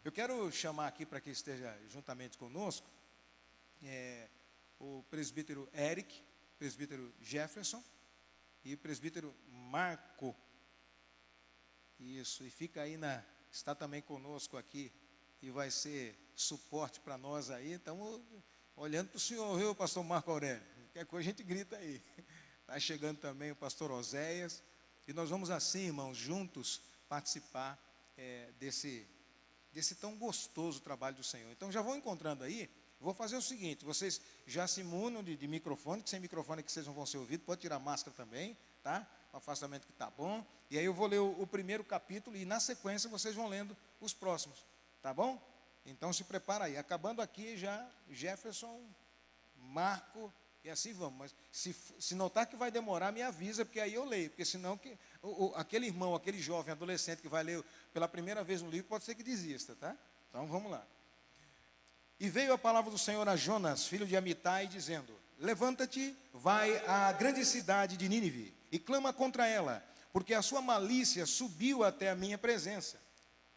Eu quero chamar aqui para que esteja juntamente conosco o presbítero Eric, presbítero Jefferson e o presbítero Marco. Isso, e fica aí está também conosco aqui e vai ser suporte para nós aí. Estamos olhando para o senhor, viu, pastor Marco Aurélio? Qualquer coisa a gente grita aí. Está chegando também o pastor Oséias. E nós vamos assim, irmãos, juntos participar desse tão gostoso trabalho do Senhor. Então já vão encontrando aí. Vou fazer o seguinte, vocês já se imunam de microfone, que sem microfone que vocês não vão ser ouvidos, pode tirar a máscara também, tá? O afastamento que está bom. E aí eu vou ler o primeiro capítulo e na sequência vocês vão lendo os próximos, tá bom? Então se prepara aí. Acabando aqui já Jefferson, Marco e assim vamos. Mas se notar que vai demorar, me avisa, porque aí eu leio. Porque senão aquele irmão, aquele jovem adolescente que vai ler pela primeira vez um livro, pode ser que desista, tá? Então vamos lá. E veio a palavra do Senhor a Jonas, filho de Amitai, dizendo: levanta-te, vai à grande cidade de Nínive e clama contra ela, porque a sua malícia subiu até a minha presença.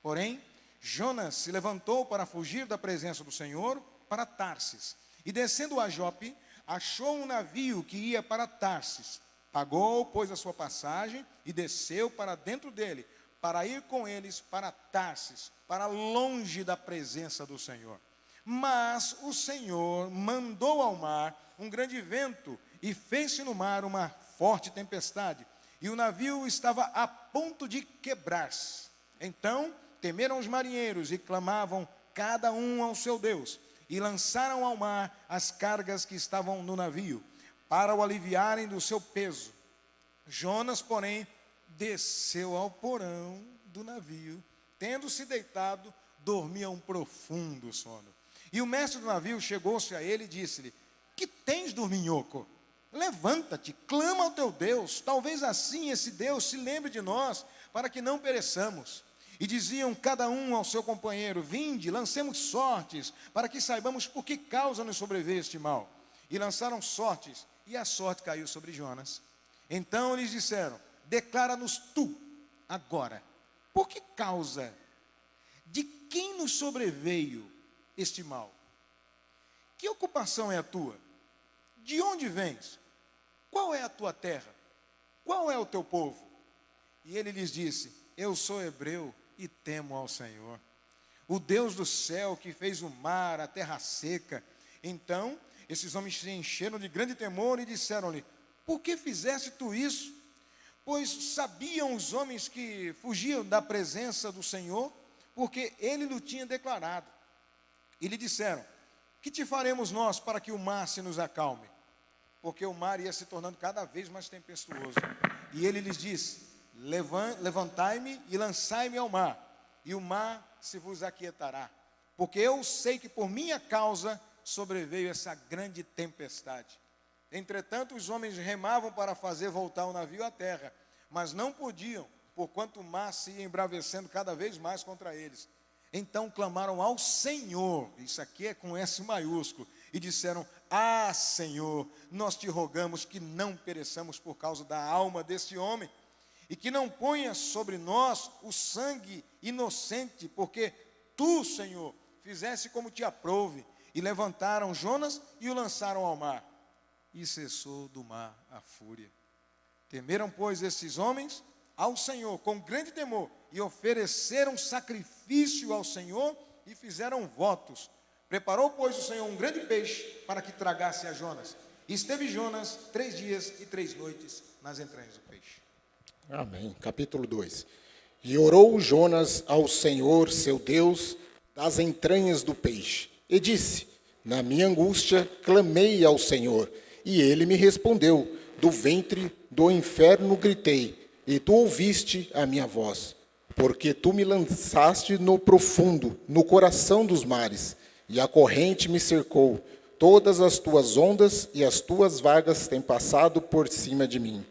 Porém, Jonas se levantou para fugir da presença do Senhor para Tarsis. E descendo a Jope, achou um navio que ia para Tarsis. Pagou, pois, a sua passagem e desceu para dentro dele, para ir com eles para Tarsis, para longe da presença do Senhor. Mas o Senhor mandou ao mar um grande vento e fez-se no mar uma forte tempestade. E o navio estava a ponto de quebrar-se. Então temeram os marinheiros e clamavam cada um ao seu Deus. E lançaram ao mar as cargas que estavam no navio, para o aliviarem do seu peso. Jonas, porém, desceu ao porão do navio. Tendo se deitado, dormia um profundo sono. E o mestre do navio chegou-se a ele e disse-lhe: que tens, dorminhoco? Levanta-te, clama ao teu Deus, talvez assim esse Deus se lembre de nós, para que não pereçamos. E diziam cada um ao seu companheiro: vinde, lancemos sortes, para que saibamos por que causa nos sobreveio este mal. E lançaram sortes, e a sorte caiu sobre Jonas. Então eles disseram: declara-nos tu, agora, por que causa, de quem nos sobreveio este mal? Que ocupação é a tua? De onde vens? Qual é a tua terra? Qual é o teu povo? E ele lhes disse: eu sou hebreu e temo ao Senhor, o Deus do céu, que fez o mar, a terra seca. Então esses homens se encheram de grande temor e disseram-lhe: por que fizeste tu isso? Pois sabiam os homens que fugiam da presença do Senhor, porque ele lhe tinha declarado. E lhe disseram: que te faremos nós para que o mar se nos acalme? Porque o mar ia se tornando cada vez mais tempestuoso. E ele lhes disse: levantai-me e lançai-me ao mar, e o mar se vos aquietará. Porque eu sei que por minha causa sobreveio essa grande tempestade. Entretanto, os homens remavam para fazer voltar o navio à terra, mas não podiam, porquanto o mar se ia embravecendo cada vez mais contra eles. Então clamaram ao Senhor, isso aqui é com S maiúsculo, e disseram: ah, Senhor, nós te rogamos que não pereçamos por causa da alma deste homem, e que não ponhas sobre nós o sangue inocente, porque tu, Senhor, fizeste como te aprouve. E levantaram Jonas e o lançaram ao mar, e cessou do mar a fúria. Temeram, pois, esses homens ao Senhor com grande temor, e ofereceram sacrifício ao Senhor, e fizeram votos. Preparou, pois, o Senhor um grande peixe para que tragasse a Jonas. E esteve Jonas 3 dias e 3 noites nas entranhas do peixe. Amém. Capítulo 2. E orou Jonas ao Senhor, seu Deus, das entranhas do peixe, e disse: na minha angústia clamei ao Senhor, e ele me respondeu. Do ventre do inferno gritei, e tu ouviste a minha voz. Porque tu me lançaste no profundo, no coração dos mares, e a corrente me cercou. Todas as tuas ondas e as tuas vagas têm passado por cima de mim.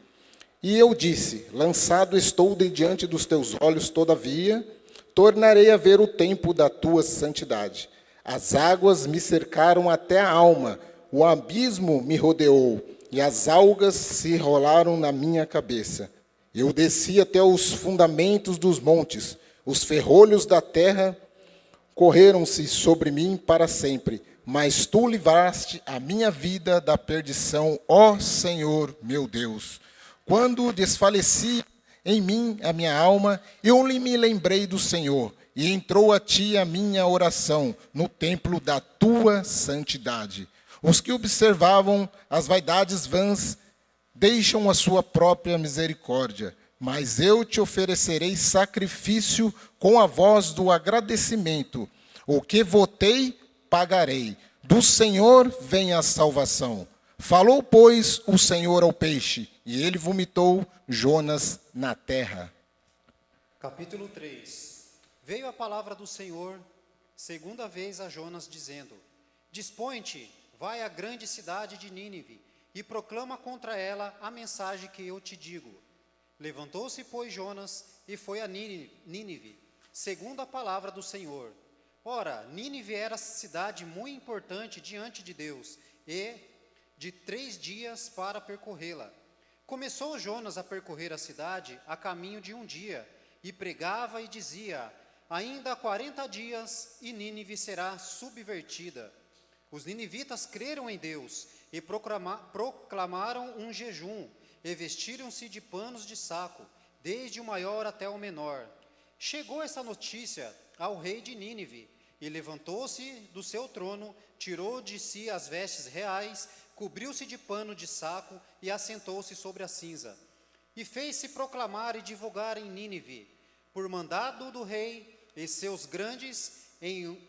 E eu disse: lançado estou de diante dos teus olhos, todavia tornarei a ver o tempo da tua santidade. As águas me cercaram até a alma, o abismo me rodeou, e as algas se rolaram na minha cabeça. Eu desci até os fundamentos dos montes, os ferrolhos da terra correram-se sobre mim para sempre, mas tu livraste a minha vida da perdição, ó Senhor meu Deus. Quando desfaleci em mim a minha alma, eu me lembrei do Senhor, e entrou a ti a minha oração no templo da tua santidade. Os que observavam as vaidades vãs deixam a sua própria misericórdia, mas eu te oferecerei sacrifício com a voz do agradecimento. O que votei, pagarei. Do Senhor vem a salvação. Falou, pois, o Senhor ao peixe, e ele vomitou Jonas na terra. Capítulo 3. Veio a palavra do Senhor, segunda vez a Jonas, dizendo: Dispõe-te, vai à grande cidade de Nínive, e proclama contra ela a mensagem que eu te digo. Levantou-se, pois, Jonas, e foi a Nínive, segundo a palavra do Senhor. Ora, Nínive era cidade muito importante diante de Deus, e de 3 dias para percorrê-la. Começou Jonas a percorrer a cidade a caminho de um dia, e pregava e dizia: Ainda 40 dias, e Nínive será subvertida. Os ninivitas creram em Deus, e proclamaram um jejum, e vestiram-se de panos de saco, desde o maior até o menor. Chegou essa notícia ao rei de Nínive, e levantou-se do seu trono, tirou de si as vestes reais, cobriu-se de pano de saco e assentou-se sobre a cinza. E fez-se proclamar e divulgar em Nínive, por mandado do rei e seus grandes,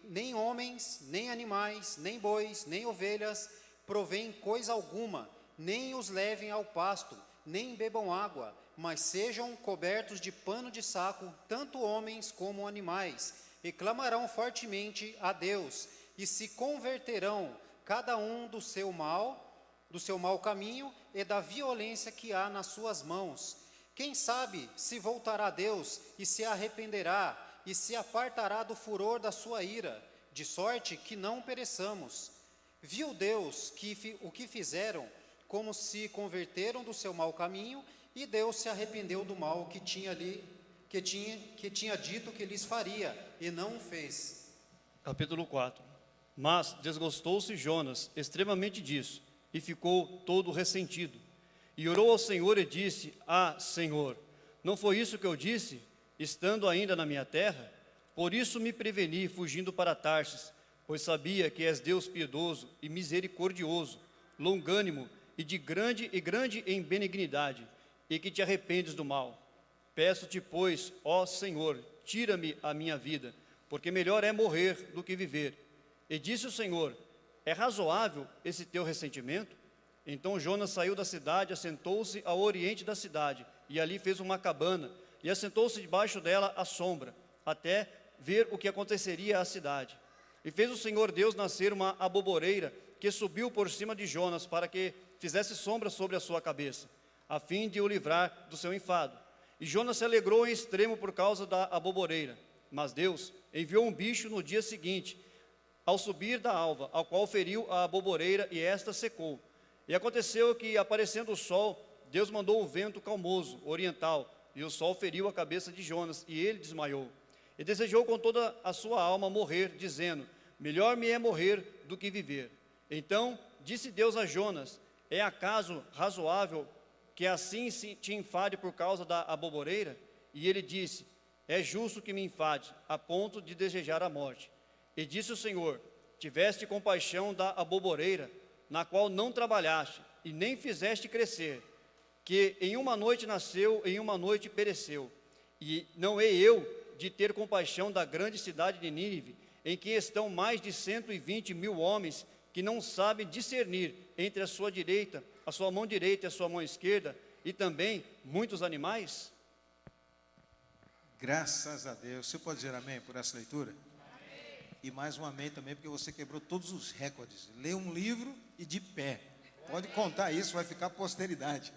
nem homens, nem animais, nem bois, nem ovelhas, provém coisa alguma, nem os levem ao pasto, nem bebam água, mas sejam cobertos de pano de saco, tanto homens como animais, e clamarão fortemente a Deus, e se converterão, cada um do seu mau caminho e da violência que há nas suas mãos. Quem sabe se voltará a Deus e se arrependerá, e se apartará do furor da sua ira, de sorte que não pereçamos. Viu Deus o que fizeram, como se converteram do seu mau caminho, e Deus se arrependeu do mal que tinha dito que lhes faria, e não o fez. Capítulo 4. Mas desgostou-se Jonas extremamente disso, e ficou todo ressentido. E orou ao Senhor e disse: Senhor, não foi isso que eu disse, estando ainda na minha terra? Por isso me preveni, fugindo para Tarsis, pois sabia que és Deus piedoso e misericordioso, longânimo e grande em benignidade, e que te arrependes do mal. Peço-te, pois, ó Senhor, tira-me a minha vida, porque melhor é morrer do que viver. E disse o Senhor: é razoável esse teu ressentimento? Então Jonas saiu da cidade, assentou-se ao oriente da cidade, e ali fez uma cabana, e assentou-se debaixo dela à sombra, até ver o que aconteceria à cidade. E fez o Senhor Deus nascer uma aboboreira, que subiu por cima de Jonas, para que fizesse sombra sobre a sua cabeça, a fim de o livrar do seu enfado. E Jonas se alegrou em extremo por causa da aboboreira. Mas Deus enviou um bicho no dia seguinte, ao subir da alva, ao qual feriu a aboboreira, e esta secou. E aconteceu que, aparecendo o sol, Deus mandou um vento calmoso, oriental, e o sol feriu a cabeça de Jonas, e ele desmaiou. E desejou com toda a sua alma morrer, dizendo: melhor me é morrer do que viver. Então disse Deus a Jonas: é acaso razoável que assim te enfade por causa da aboboreira? E ele disse: é justo que me enfade, a ponto de desejar a morte. E disse o Senhor: tiveste compaixão da aboboreira, na qual não trabalhaste, e nem fizeste crescer, que em uma noite nasceu, em uma noite pereceu. E não hei eu de ter compaixão da grande cidade de Nínive, em que estão mais de 120.000 homens, que não sabem discernir entre a sua mão direita e a sua mão esquerda, e também muitos animais? Graças a Deus. Você pode dizer amém por essa leitura? Amém. E mais um amém também, porque você quebrou todos os recordes. Lê um livro e de pé. Pode contar isso, vai ficar posteridade.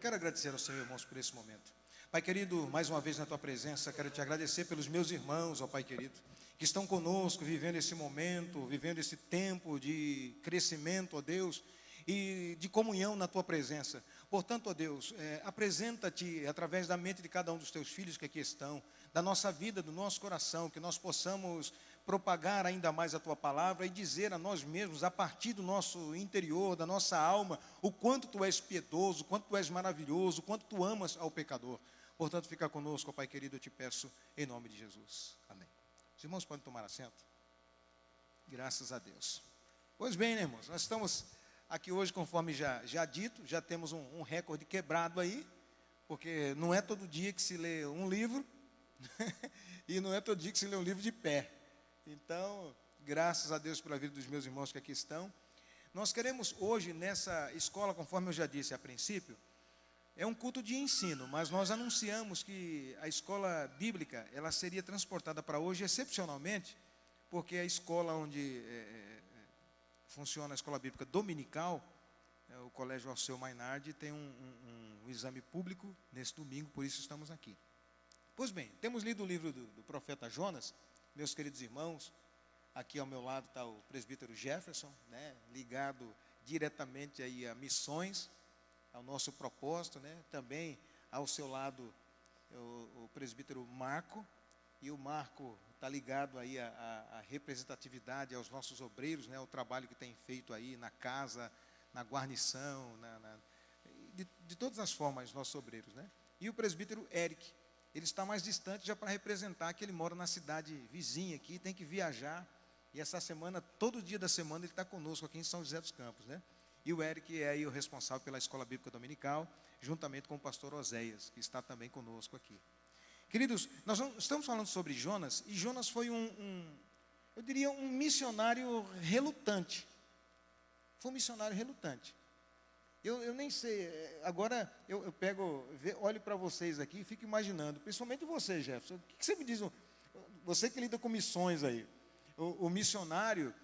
Quero agradecer ao Senhor, irmãos, por esse momento. Pai querido, mais uma vez na tua presença, quero te agradecer pelos meus irmãos, ó Pai querido, que estão conosco, vivendo esse momento, vivendo esse tempo de crescimento, ó Deus, e de comunhão na tua presença. Portanto, ó Deus, apresenta-te através da mente de cada um dos teus filhos que aqui estão, da nossa vida, do nosso coração, que nós possamos propagar ainda mais a tua palavra e dizer a nós mesmos, a partir do nosso interior, da nossa alma, o quanto tu és piedoso, o quanto tu és maravilhoso, o quanto tu amas ao pecador. Portanto, fica conosco, Pai querido, eu te peço, em nome de Jesus. Amém. Os irmãos podem tomar assento? Graças a Deus. Pois bem, né, irmãos, nós estamos aqui hoje, conforme já dito, já temos um recorde quebrado aí, porque não é todo dia que se lê um livro, e não é todo dia que se lê um livro de pé. Então, graças a Deus pela vida dos meus irmãos que aqui estão. Nós queremos hoje, nessa escola, conforme eu já disse a princípio, é um culto de ensino, mas nós anunciamos que a escola bíblica, ela seria transportada para hoje, excepcionalmente, porque a escola onde funciona a escola bíblica dominical, o Colégio Alceu Mainardi, tem um exame público nesse domingo, por isso estamos aqui. Pois bem, temos lido o livro do profeta Jonas, meus queridos irmãos. Aqui ao meu lado está o presbítero Jefferson, né, ligado diretamente aí a missões, ao nosso propósito, né, também ao seu lado o presbítero Marco, e o Marco está ligado aí à representatividade, aos nossos obreiros, né, ao trabalho que tem feito aí na casa, na guarnição, de todas as formas, nossos obreiros, né. E o presbítero Eric, ele está mais distante já para representar que ele mora na cidade vizinha aqui, tem que viajar, e essa semana, todo dia da semana, ele está conosco aqui em São José dos Campos, né. E o Eric é aí o responsável pela Escola Bíblica Dominical, juntamente com o pastor Oséias, que está também conosco aqui. Queridos, nós estamos falando sobre Jonas, e Jonas foi eu diria, um missionário relutante. Foi um missionário relutante. Eu nem sei, agora eu pego, olho para vocês aqui e fico imaginando, principalmente você, Jefferson, o que você me diz, você que lida com missões aí, o missionário,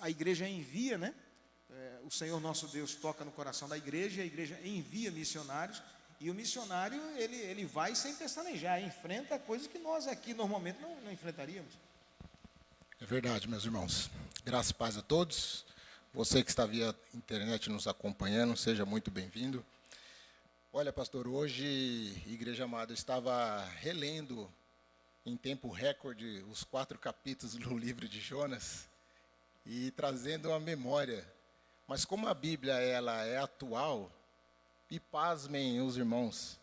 a igreja envia, né? O Senhor nosso Deus toca no coração da igreja, a igreja envia missionários, e o missionário, ele vai sem pestanejar, enfrenta coisas que nós aqui normalmente não enfrentaríamos. É verdade, meus irmãos. Graças e paz a todos. Você que está via internet nos acompanhando, seja muito bem-vindo. Olha, pastor, hoje, Igreja Amada, eu estava relendo em tempo recorde os 4 capítulos do livro de Jonas e trazendo uma memória. Mas como a Bíblia ela é atual, e pasmem os irmãos,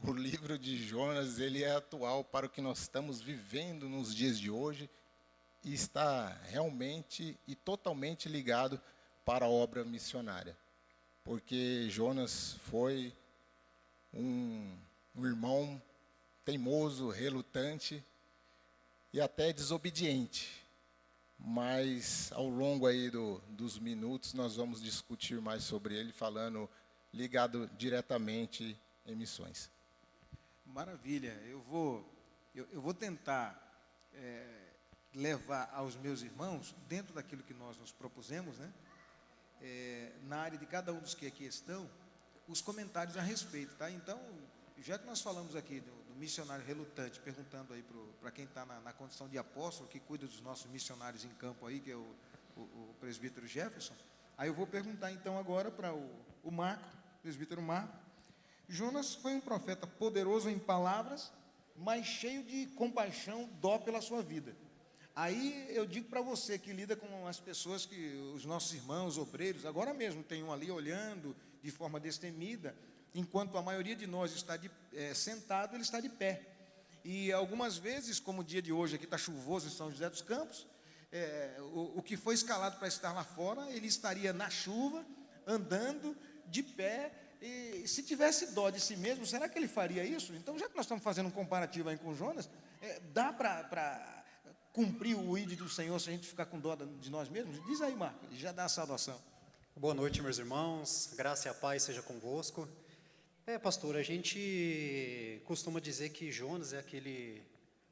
o livro de Jonas ele é atual para o que nós estamos vivendo nos dias de hoje e está realmente e totalmente ligado para a obra missionária. Porque Jonas foi um irmão teimoso, relutante e até desobediente. Mas ao longo aí dos minutos nós vamos discutir mais sobre ele, ligado diretamente em missões. Maravilha, eu vou tentar levar aos meus irmãos, dentro daquilo que nós nos propusemos, né, na área de cada um dos que aqui estão, os comentários a respeito, tá? Então, já que nós falamos aqui do missionário relutante, perguntando aí para quem está na condição de apóstolo, que cuida dos nossos missionários em campo aí, que é o presbítero Jefferson, aí eu vou perguntar então agora para o Marco, presbítero Marco. Jonas foi um profeta poderoso em palavras, mas cheio de compaixão, dó pela sua vida. Aí eu digo para você que lida com as pessoas, os nossos irmãos, obreiros, agora mesmo tem um ali olhando de forma destemida, enquanto a maioria de nós está sentado, ele está de pé. E algumas vezes, como o dia de hoje aqui está chuvoso em São José dos Campos, o que foi escalado para estar lá fora, ele estaria na chuva, andando, de pé, e se tivesse dó de si mesmo, será que ele faria isso? Então, já que nós estamos fazendo um comparativo aí com Jonas, dá para cumprir o ID do Senhor se a gente ficar com dó de nós mesmos? Diz aí, Marco, já dá a saudação. Boa noite, meus irmãos, graça e a paz seja convosco. Pastor, a gente costuma dizer que Jonas é aquele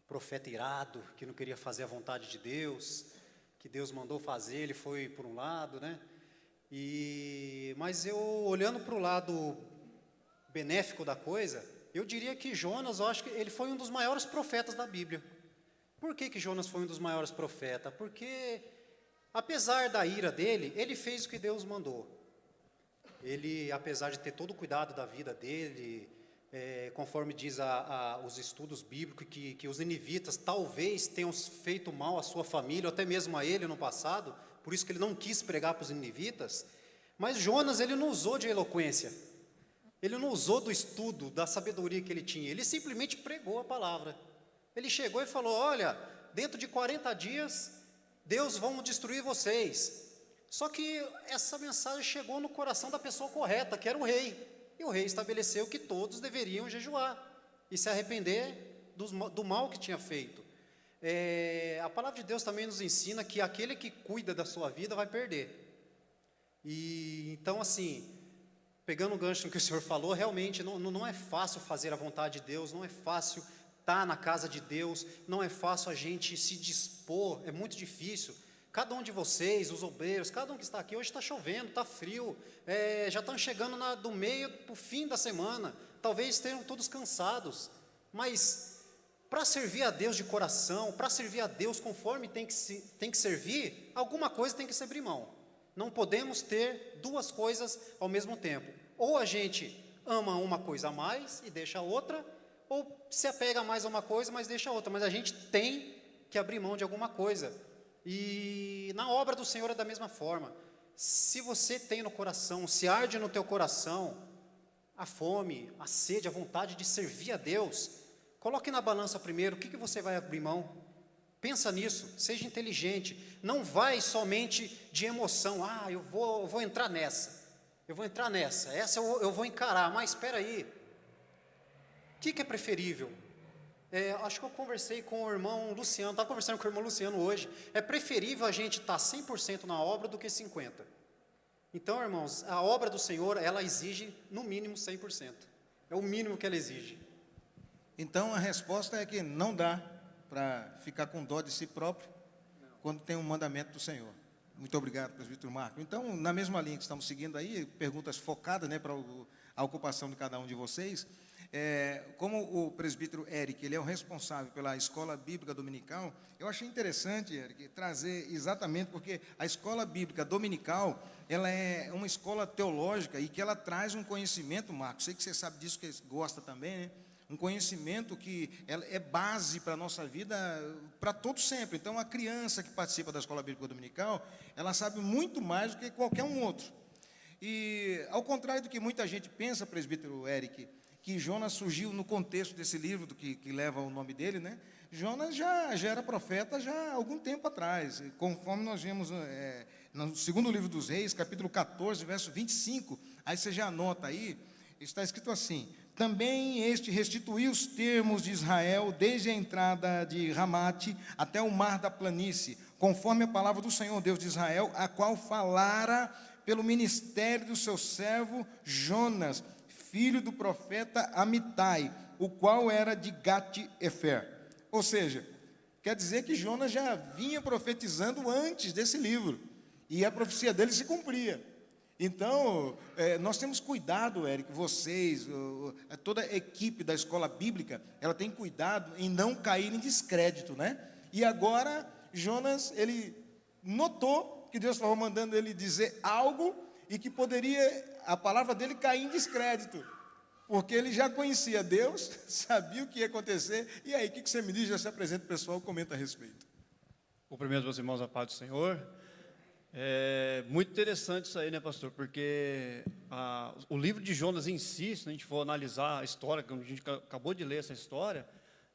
profeta irado, que não queria fazer a vontade de Deus, que Deus mandou fazer, ele foi por um lado, né? Mas eu, olhando para o lado benéfico da coisa, eu diria que Jonas, eu acho que ele foi um dos maiores profetas da Bíblia. Por que Jonas foi um dos maiores profetas? Porque, apesar da ira dele, ele fez o que Deus mandou. Ele, apesar de ter todo o cuidado da vida dele, conforme diz os estudos bíblicos, que os ninivitas talvez tenham feito mal à sua família, ou até mesmo a ele no passado, por isso que ele não quis pregar para os ninivitas. Mas Jonas, ele não usou de eloquência, ele não usou do estudo, da sabedoria que ele tinha, ele simplesmente pregou a palavra. Ele chegou e falou: olha, dentro de 40 dias, Deus vai destruir vocês. Só que essa mensagem chegou no coração da pessoa correta, que era o rei. E o rei estabeleceu que todos deveriam jejuar e se arrepender do mal que tinha feito. A palavra de Deus também nos ensina que aquele que cuida da sua vida vai perder. E então, assim, pegando o gancho no que o senhor falou, realmente não é fácil fazer a vontade de Deus, não é fácil estar na casa de Deus, não é fácil a gente se dispor, é muito difícil. Cada um de vocês, os obreiros, cada um que está aqui, hoje está chovendo, está frio, já estão chegando do meio para o fim da semana, talvez estejam todos cansados, mas para servir a Deus de coração, para servir a Deus conforme tem que servir, alguma coisa tem que se abrir mão. Não podemos ter duas coisas ao mesmo tempo. Ou a gente ama uma coisa a mais e deixa a outra, ou se apega mais a uma coisa, mas deixa a outra. Mas a gente tem que abrir mão de alguma coisa. E na obra do Senhor é da mesma forma. Se você tem no coração, se arde no teu coração a fome, a sede, a vontade de servir a Deus, coloque na balança primeiro o que você vai abrir mão. Pensa nisso, seja inteligente, não vai somente de emoção. Eu vou entrar nessa, essa eu vou encarar, mas espera aí, o que é preferível? Acho que eu conversei com o irmão Luciano, estava conversando com o irmão Luciano hoje, é preferível a gente estar 100% na obra do que 50%. Então, irmãos, a obra do Senhor, ela exige no mínimo 100%, é o mínimo que ela exige. Então a resposta é que não dá para ficar com dó de si próprio quando tem um mandamento do Senhor. Muito obrigado, presbítero Marco. Então, na mesma linha que estamos seguindo aí, perguntas focadas, né, para a ocupação de cada um de vocês. Como o presbítero Eric, ele é o responsável pela escola bíblica dominical, eu achei interessante, Eric, trazer exatamente porque a escola bíblica dominical, ela é uma escola teológica e que ela traz um conhecimento, Marcos, sei que você sabe disso, que você gosta também, né? Um conhecimento que é base para a nossa vida, para todo sempre. Então, a criança que participa da escola bíblica dominical, ela sabe muito mais do que qualquer um outro. E, ao contrário do que muita gente pensa, presbítero Eric, que Jonas surgiu no contexto desse livro, que leva o nome dele, né? Jonas já era profeta já há algum tempo atrás, conforme nós vimos no segundo livro dos Reis, capítulo 14, verso 25, aí você já anota aí, está escrito assim: também este restituiu os termos de Israel desde a entrada de Ramate até o mar da planície, conforme a palavra do Senhor Deus de Israel, a qual falara pelo ministério do seu servo Jonas, filho do profeta Amitai, o qual era de Gat-Efer. Ou seja, quer dizer que Jonas já vinha profetizando antes desse livro, e a profecia dele se cumpria. Então, nós temos cuidado, Eric, vocês, toda a equipe da escola bíblica, ela tem cuidado em não cair em descrédito, né? E agora, Jonas, ele notou que Deus estava mandando ele dizer algo e que poderia a palavra dele cair em descrédito, porque ele já conhecia Deus, sabia o que ia acontecer. E aí, o que você me diz? Já se apresenta o pessoal, comenta a respeito. Cumprimento meus irmãos, a paz do Senhor. É muito interessante isso aí, né, pastor? Porque o livro de Jonas em si, se a gente for analisar a história, como a gente acabou de ler essa história,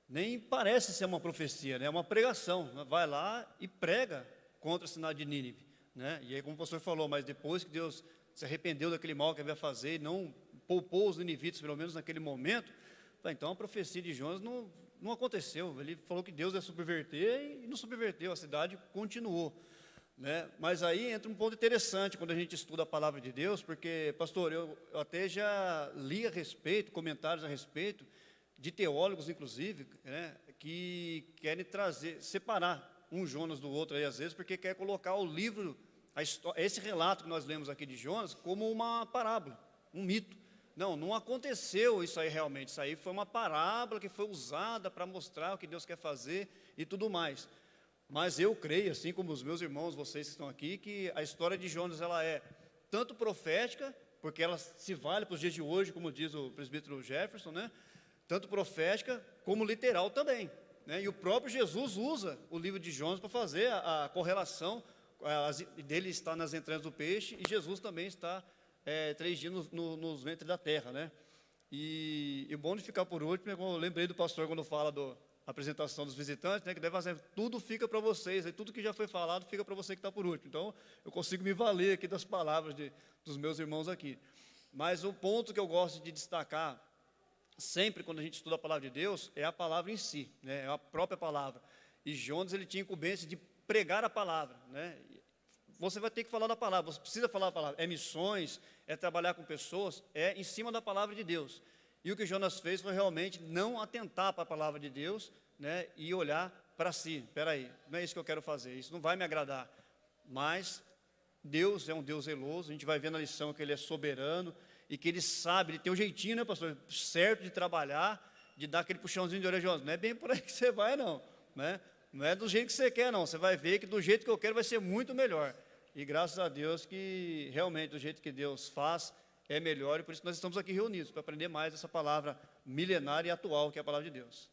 nem parece ser uma profecia, né? É uma pregação. Vai lá e prega contra a cidade de Nínive, né? E aí, como o pastor falou, mas depois que Deus se arrependeu daquele mal que havia fazer e não poupou os ninivitas, pelo menos naquele momento, então a profecia de Jonas não aconteceu. Ele falou que Deus ia subverter e não subverteu, a cidade continuou. Né? Mas aí entra um ponto interessante quando a gente estuda a palavra de Deus, porque, pastor, eu até já li a respeito, comentários a respeito, de teólogos, inclusive, né, que querem separar um Jonas do outro, aí, às vezes, porque quer colocar o livro, esse relato que nós lemos aqui de Jonas, como uma parábola, um mito. Não aconteceu isso aí realmente, isso aí foi uma parábola que foi usada para mostrar o que Deus quer fazer e tudo mais. Mas eu creio, assim como os meus irmãos, vocês que estão aqui, que a história de Jonas ela é tanto profética porque ela se vale para os dias de hoje, como diz o presbítero Jefferson, né? Tanto profética como literal também, né? E o próprio Jesus usa o livro de Jonas para fazer a correlação dele está nas entranhas do peixe e Jesus também está 3 dias nos ventres da terra, né? E o bom de ficar por último é como eu lembrei do pastor quando fala da apresentação dos visitantes, né, que deve fazer, tudo fica para vocês, aí tudo que já foi falado fica para você que está por último. Então, eu consigo me valer aqui das palavras dos meus irmãos aqui. Mas o ponto que eu gosto de destacar, sempre quando a gente estuda a palavra de Deus, é a palavra em si, né, é a própria palavra. E Jonas, ele tinha incumbência de pregar a palavra, né? Você vai ter que falar da palavra, você precisa falar da palavra. É missões, é trabalhar com pessoas, é em cima da palavra de Deus. E o que Jonas fez foi realmente não atentar para a palavra de Deus, né, e olhar para si. Espera aí, não é isso que eu quero fazer, isso não vai me agradar. Mas Deus é um Deus zeloso, a gente vai ver na lição que Ele é soberano e que Ele sabe, Ele tem um jeitinho, né, pastor, certo de trabalhar, de dar aquele puxãozinho de orelha. Jonas, não é bem por aí que você vai, não, né? Não é do jeito que você quer, não. Você vai ver que do jeito que eu quero vai ser muito melhor. E graças a Deus que realmente do jeito que Deus faz é melhor. E por isso nós estamos aqui reunidos, para aprender mais essa palavra milenária e atual, que é a palavra de Deus.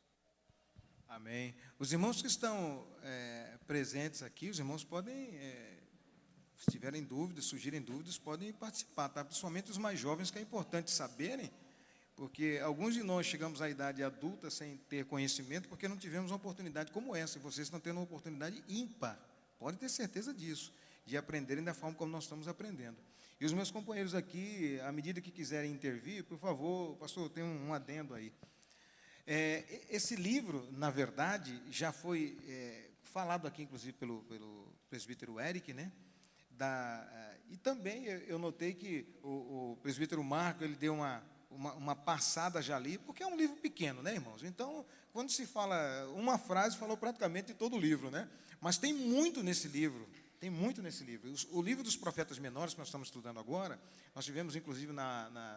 Amém. Os irmãos que estão presentes aqui, os irmãos podem, se tiverem dúvidas, surgirem dúvidas, podem participar, tá? Principalmente os mais jovens, que é importante saberem, porque alguns de nós chegamos à idade adulta sem ter conhecimento, porque não tivemos uma oportunidade como essa, e vocês estão tendo uma oportunidade ímpar, pode ter certeza disso, de aprenderem da forma como nós estamos aprendendo. E os meus companheiros aqui, à medida que quiserem intervir, por favor, pastor, tem um adendo aí. Esse livro, na verdade, já foi falado aqui, inclusive, pelo presbítero Eric, né? E também eu notei que o presbítero Marco, ele deu uma passada já ali, porque é um livro pequeno, né, irmãos? Então, quando se fala uma frase, falou praticamente de todo o livro, né? Mas tem muito nesse livro. Tem muito nesse livro. O livro dos profetas menores, que nós estamos estudando agora, nós tivemos, inclusive,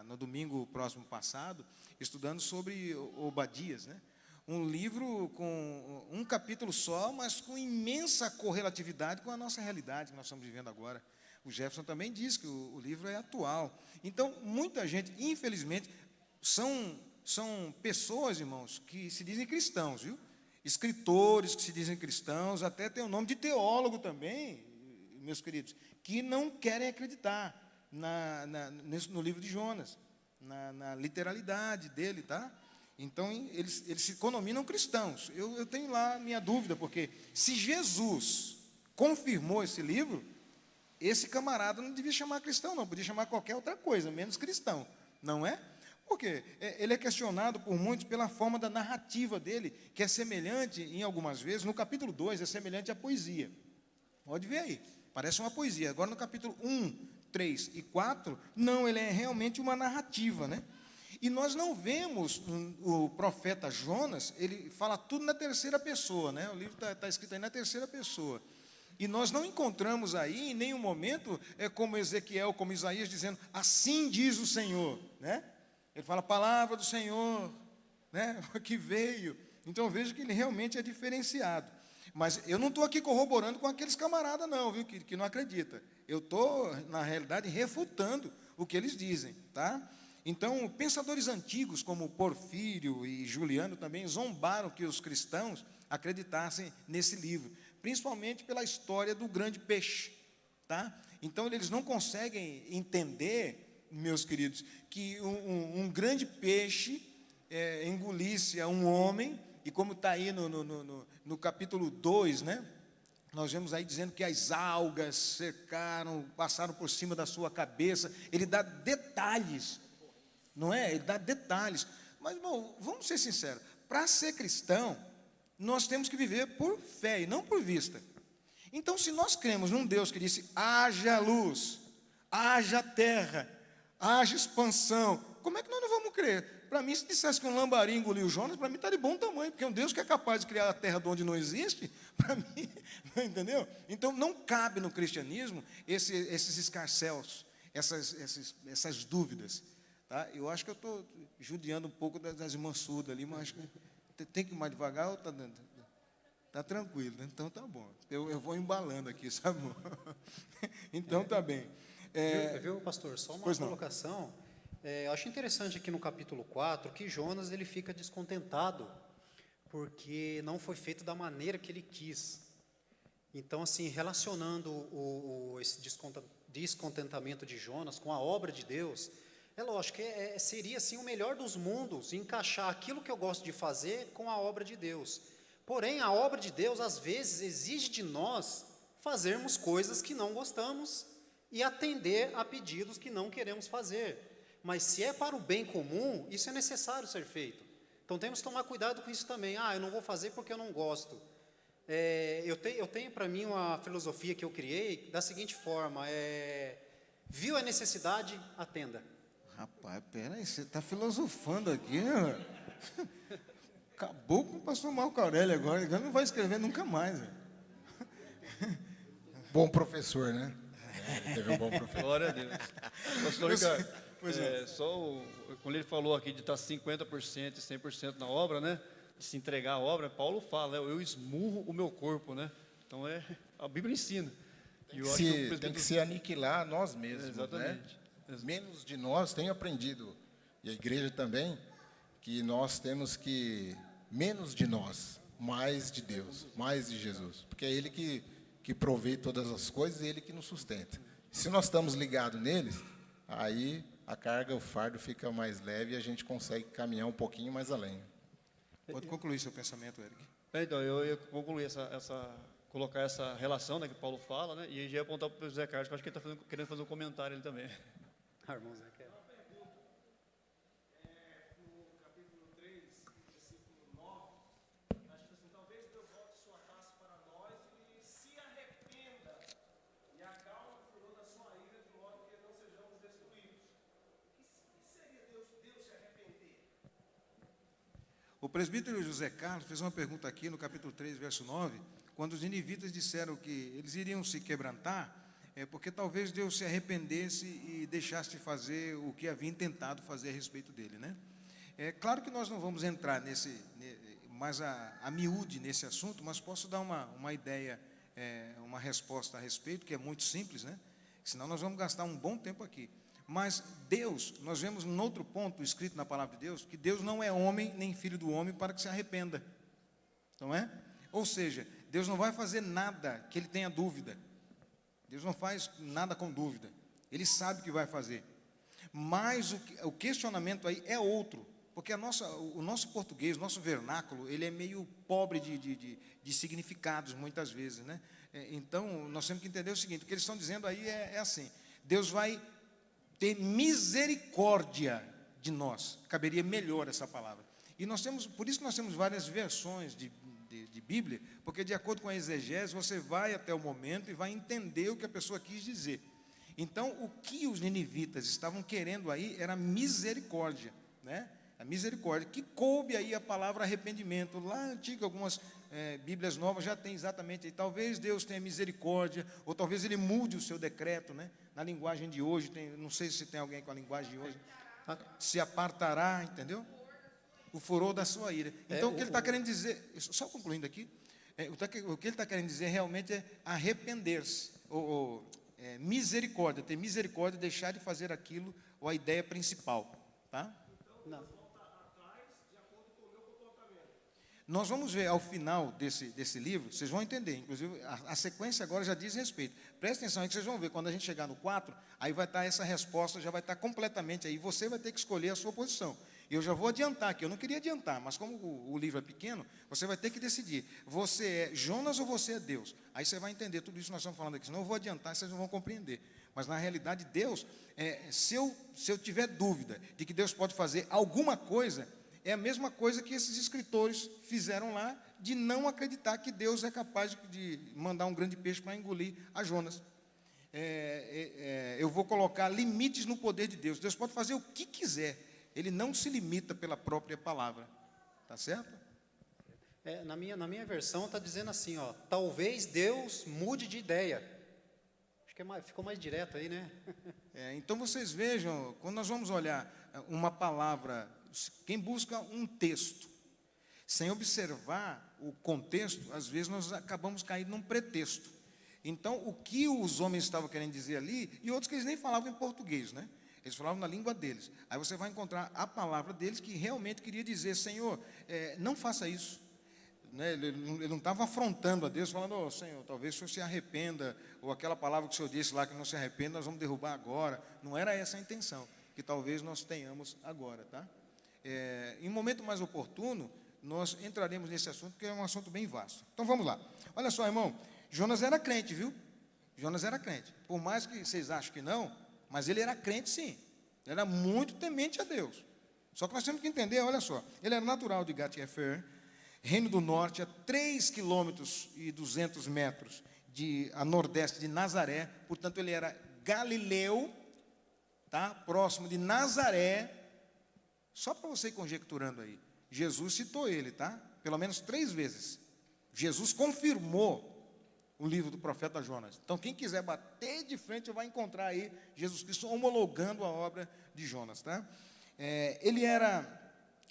no domingo próximo passado, estudando sobre Obadias, né? Um livro com um capítulo só, mas com imensa correlatividade com a nossa realidade que nós estamos vivendo agora. O Jefferson também diz que o livro é atual. Então, muita gente, infelizmente, são pessoas, irmãos, que se dizem cristãos, viu? Escritores que se dizem cristãos, até tem o nome de teólogo também, meus queridos, que não querem acreditar no livro de Jonas, na literalidade dele, tá? Então, eles se denominam cristãos. Eu tenho lá a minha dúvida, porque se Jesus confirmou esse livro, esse camarada não devia chamar cristão, não, podia chamar qualquer outra coisa, menos cristão, não é? Porque ele é questionado por muitos pela forma da narrativa dele, que é semelhante, em algumas vezes, no capítulo 2, é semelhante à poesia. Pode ver aí, parece uma poesia. Agora, no capítulo 1, 3 e 4, não, ele é realmente uma narrativa, né? E nós não vemos o profeta Jonas, ele fala tudo na terceira pessoa, né? O livro está escrito aí na terceira pessoa. E nós não encontramos aí, em nenhum momento, como Ezequiel, como Isaías, dizendo, assim diz o Senhor, né? Ele fala, a palavra do Senhor, né? Que veio. Então, vejo que ele realmente é diferenciado. Mas eu não estou aqui corroborando com aqueles camaradas, não, viu? Que não acredita. Eu estou, na realidade, refutando o que eles dizem, tá? Então, pensadores antigos, como Porfírio e Juliano, também zombaram que os cristãos acreditassem nesse livro, principalmente pela história do grande peixe, tá? Então, eles não conseguem entender, meus queridos, que um grande peixe engolisse a um homem, e como está aí no capítulo 2, né? Nós vemos aí dizendo que as algas cercaram, passaram por cima da sua cabeça. Ele dá detalhes, não é? Ele dá detalhes. Mas, irmão, vamos ser sinceros, para ser cristão, nós temos que viver por fé e não por vista. Então, se nós cremos num Deus que disse, haja luz, haja terra, haja expansão, como é que nós não vamos crer? Para mim, se dissesse que um lambari engoliu Jonas, para mim está de bom tamanho, porque um Deus que é capaz de criar a terra de onde não existe, para mim, entendeu? Então, não cabe no cristianismo esses escarcéus, essas dúvidas. Tá? Eu acho que eu estou judiando um pouco das irmãs surdas ali, mas acho que tem que ir mais devagar ou está tranquilo, né? Então tá bom. Eu vou embalando aqui, sabe? Então tá bem. Viu, pastor? Só uma Pois não. colocação. Eu acho interessante aqui no capítulo 4 que Jonas ele fica descontentado porque não foi feito da maneira que ele quis. Então, assim, relacionando esse descontentamento de Jonas com a obra de Deus, é lógico que seria assim o melhor dos mundos encaixar aquilo que eu gosto de fazer com a obra de Deus. Porém, a obra de Deus às vezes exige de nós fazermos coisas que não gostamos e atender a pedidos que não queremos fazer. Mas se é para o bem comum, isso é necessário ser feito. Então temos que tomar cuidado com isso também. Eu não vou fazer porque eu não gosto. Eu tenho para mim uma filosofia que eu criei da seguinte forma: viu a necessidade, atenda. Rapaz, peraí, você está filosofando aqui, né? Acabou com o pastor Marco Aurélio agora, ele não vai escrever nunca mais. Né? Bom professor, né? Teve um bom professor. Glória a Deus. Pastor Ricardo, Pois não. quando ele falou aqui de estar 50% e 100% na obra, né? De se entregar à obra, Paulo fala, eu esmurro o meu corpo, né? Então, a Bíblia ensina. E eu acho que o Tem presbítero- que se aniquilar nós mesmos, Exatamente. né? Menos de nós, tenho aprendido, e a igreja também, que nós temos que, menos de nós, mais de Deus, mais de Jesus. Porque é Ele que provê todas as coisas e Ele que nos sustenta. Se nós estamos ligados neles, aí a carga, o fardo fica mais leve e a gente consegue caminhar um pouquinho mais além. Pode concluir seu pensamento, Eric. Então, eu ia concluir colocar essa relação, né, que Paulo fala, né? E aí já ia apontar para o José Carlos, que eu acho que ele está querendo fazer um comentário ele também. Irmão Zé, quer? O presbítero José Carlos fez uma pergunta aqui no capítulo 3, verso 9, quando os ninivitas disseram que eles iriam se quebrantar, porque talvez Deus se arrependesse e deixasse de fazer o que havia intentado fazer a respeito dele, né? É claro que nós não vamos entrar mais a miúde nesse assunto, mas posso dar uma ideia, uma resposta a respeito, que é muito simples, né? Senão nós vamos gastar um bom tempo aqui. Mas Deus, nós vemos num outro ponto escrito na palavra de Deus, que Deus não é homem nem filho do homem para que se arrependa, não é? Ou seja, Deus não vai fazer nada que ele tenha dúvida. Deus não faz nada com dúvida. Ele sabe o que vai fazer. Mas o questionamento aí é outro, porque o nosso português, o nosso vernáculo, ele é meio pobre de significados muitas vezes, né? Então, nós temos que entender o seguinte: o que eles estão dizendo aí é assim: Deus vai ter misericórdia de nós. Caberia melhor essa palavra. E por isso que nós temos várias versões de Bíblia, porque de acordo com a exegese, você vai até o momento e vai entender o que a pessoa quis dizer. Então, o que os ninivitas estavam querendo aí era misericórdia, né? A misericórdia, que coube aí a palavra arrependimento. Lá antigo, algumas Bíblias novas já tem exatamente aí. Talvez Deus tenha misericórdia, ou talvez Ele mude o seu decreto, né? Na linguagem de hoje, não sei se tem alguém com a linguagem de hoje. Se apartará, entendeu? O furor da sua ira. Então, o que ele está querendo dizer, só concluindo aqui, o que ele está querendo dizer realmente é arrepender-se, ou misericórdia, ter misericórdia, deixar de fazer aquilo, ou a ideia principal, tá? Não. Nós vamos ver ao final desse livro, vocês vão entender, inclusive a sequência agora já diz respeito. Prestem atenção aí que vocês vão ver, quando a gente chegar no 4, aí vai estar essa resposta, já vai estar completamente aí, você vai ter que escolher a sua posição. Eu já vou adiantar aqui, eu não queria adiantar, mas como o livro é pequeno, você vai ter que decidir, você é Jonas ou você é Deus? Aí você vai entender tudo isso que nós estamos falando aqui, senão eu vou adiantar, vocês não vão compreender. Mas na realidade Deus, se eu tiver dúvida de que Deus pode fazer alguma coisa, é a mesma coisa que esses escritores fizeram lá, de não acreditar que Deus é capaz de mandar um grande peixe para engolir a Jonas. Eu vou colocar limites no poder de Deus. Deus pode fazer o que quiser. Ele não se limita pela própria palavra. Tá certo? Na minha versão está dizendo assim, ó, talvez Deus mude de ideia. Acho que ficou mais direto aí, né? Então vocês vejam, quando nós vamos olhar uma palavra, quem busca um texto, sem observar o contexto, às vezes nós acabamos caindo num pretexto. Então, o que os homens estavam querendo dizer ali, e outros que eles nem falavam em português, né? Eles falavam na língua deles. Aí você vai encontrar a palavra deles que realmente queria dizer: Senhor, não faça isso. Né? Ele não estava afrontando a Deus, falando: oh, Senhor, talvez o Senhor se arrependa, ou aquela palavra que o Senhor disse lá que não se arrependa, nós vamos derrubar agora. Não era essa a intenção, que talvez nós tenhamos agora, tá? Em um momento mais oportuno, nós entraremos nesse assunto, porque é um assunto bem vasto. Então, vamos lá. Olha só, irmão, Jonas era crente, viu? Jonas era crente. Por mais que vocês achem que não, mas ele era crente, sim. Ele era muito temente a Deus. Só que nós temos que entender, olha só, ele era natural de Gat-Hefer, Reino do Norte, a 3,2 quilômetros a nordeste de Nazaré. Portanto, ele era galileu, tá? Próximo de Nazaré. Só para você ir conjecturando aí, Jesus citou ele, tá? Pelo menos 3 vezes. Jesus confirmou o livro do profeta Jonas. Então, quem quiser bater de frente, vai encontrar aí Jesus Cristo homologando a obra de Jonas, tá? Ele era...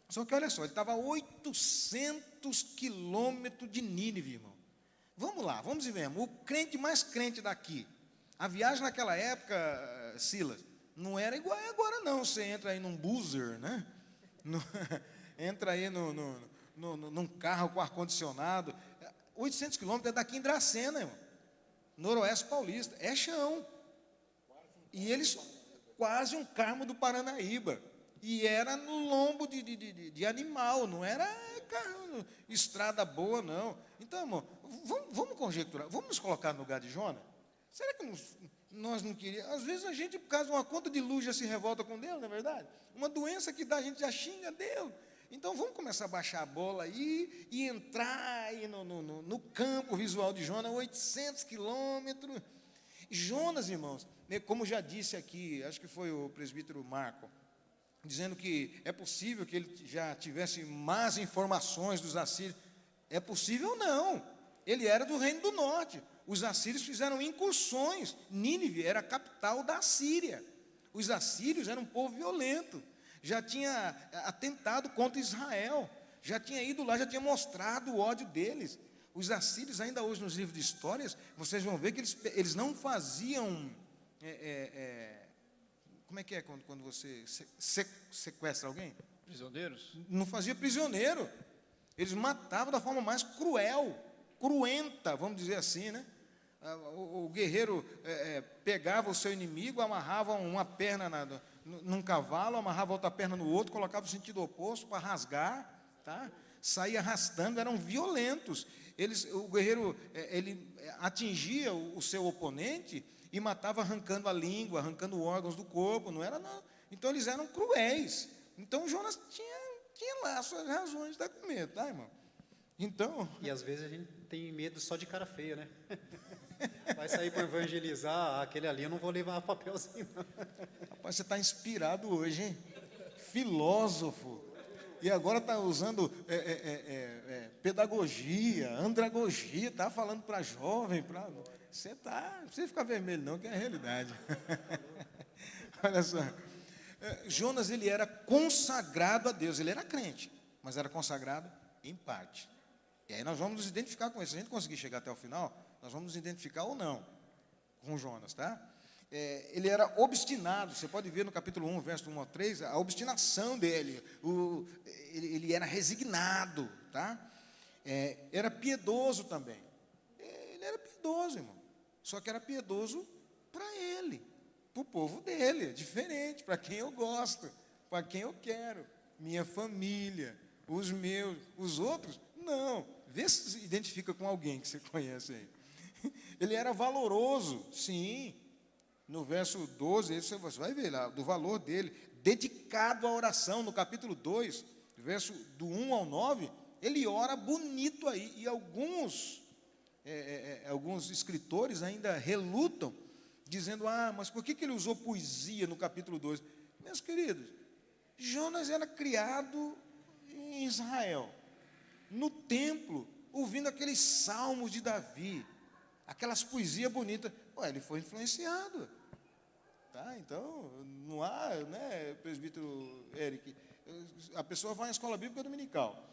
Só que olha só, ele estava a 800 quilômetros de Nínive, irmão. Vamos lá, vamos e vemos. O crente mais crente daqui. A viagem naquela época, Silas, não era igual agora, não. Você entra aí num buzzer, né? Entra aí num carro com ar-condicionado. 800 quilômetros é daqui em Dracena, irmão. Noroeste Paulista. É chão. E eles, quase um Carmo do Paranaíba. E era no lombo de animal, não era carro, estrada boa, não. Então, irmão, vamos conjecturar, vamos nos colocar no lugar de Jonas? Será que nós não queríamos? Às vezes a gente, por causa de uma conta de luz, já se revolta com Deus, não é verdade? Uma doença que dá, a gente já xinga Deus. Então, vamos começar a baixar a bola aí e entrar aí no campo visual de Jonas, 800 quilômetros. Jonas, irmãos, como já disse aqui, acho que foi o presbítero Marco, dizendo que é possível que ele já tivesse más informações dos assírios. É possível não. Ele era do Reino do Norte. Os assírios fizeram incursões. Nínive era a capital da Assíria. Os assírios eram um povo violento. Já tinha atentado contra Israel. Já tinha ido lá, já tinha mostrado o ódio deles. Os assírios, ainda hoje nos livros de histórias, vocês vão ver que eles não faziam... como é que é quando você sequestra alguém? Prisioneiros? Não fazia prisioneiro. Eles matavam da forma mais cruel, cruenta, vamos dizer assim, né? O guerreiro pegava o seu inimigo, amarrava uma perna num cavalo, amarrava outra perna no outro, colocava o sentido oposto para rasgar, tá? Saía arrastando, eram violentos. O guerreiro ele atingia o seu oponente e matava arrancando a língua, arrancando órgãos do corpo, não era não. Então eles eram cruéis. Então Jonas tinha lá suas razões de estar com medo, tá, irmão? Então... E às vezes a gente tem medo só de cara feia, né? Vai sair para evangelizar, aquele ali eu não vou levar papelzinho, não. Rapaz, você está inspirado hoje, hein? Filósofo. E agora está usando pedagogia, andragogia, está falando para jovem, Você não precisa ficar vermelho não, que é a realidade. Olha só. Jonas, ele era consagrado a Deus, ele era crente, mas era consagrado em parte. E aí nós vamos nos identificar com isso. Se a gente conseguir chegar até o final, nós vamos nos identificar ou não com Jonas, tá? Ele era obstinado, você pode ver no capítulo 1, verso 1 ao 3, a obstinação dele. Ele era resignado, tá? Era piedoso também. Ele era piedoso, irmão. Só que era piedoso para ele, para o povo dele, é diferente, para quem eu gosto, para quem eu quero, minha família, os meus, os outros, não. Vê se se identifica com alguém que você conhece aí. Ele era valoroso, sim. No verso 12, você vai ver lá, do valor dele, dedicado à oração, no capítulo 2, verso do 1 ao 9, ele ora bonito aí, e alguns escritores ainda relutam, dizendo, mas por que ele usou poesia no capítulo 2? Meus queridos, Jonas era criado em Israel, no templo, ouvindo aqueles salmos de Davi, aquelas poesias bonitas. Ele foi influenciado. Tá? Então, não há, né, presbítero Eric, a pessoa vai à escola bíblica dominical.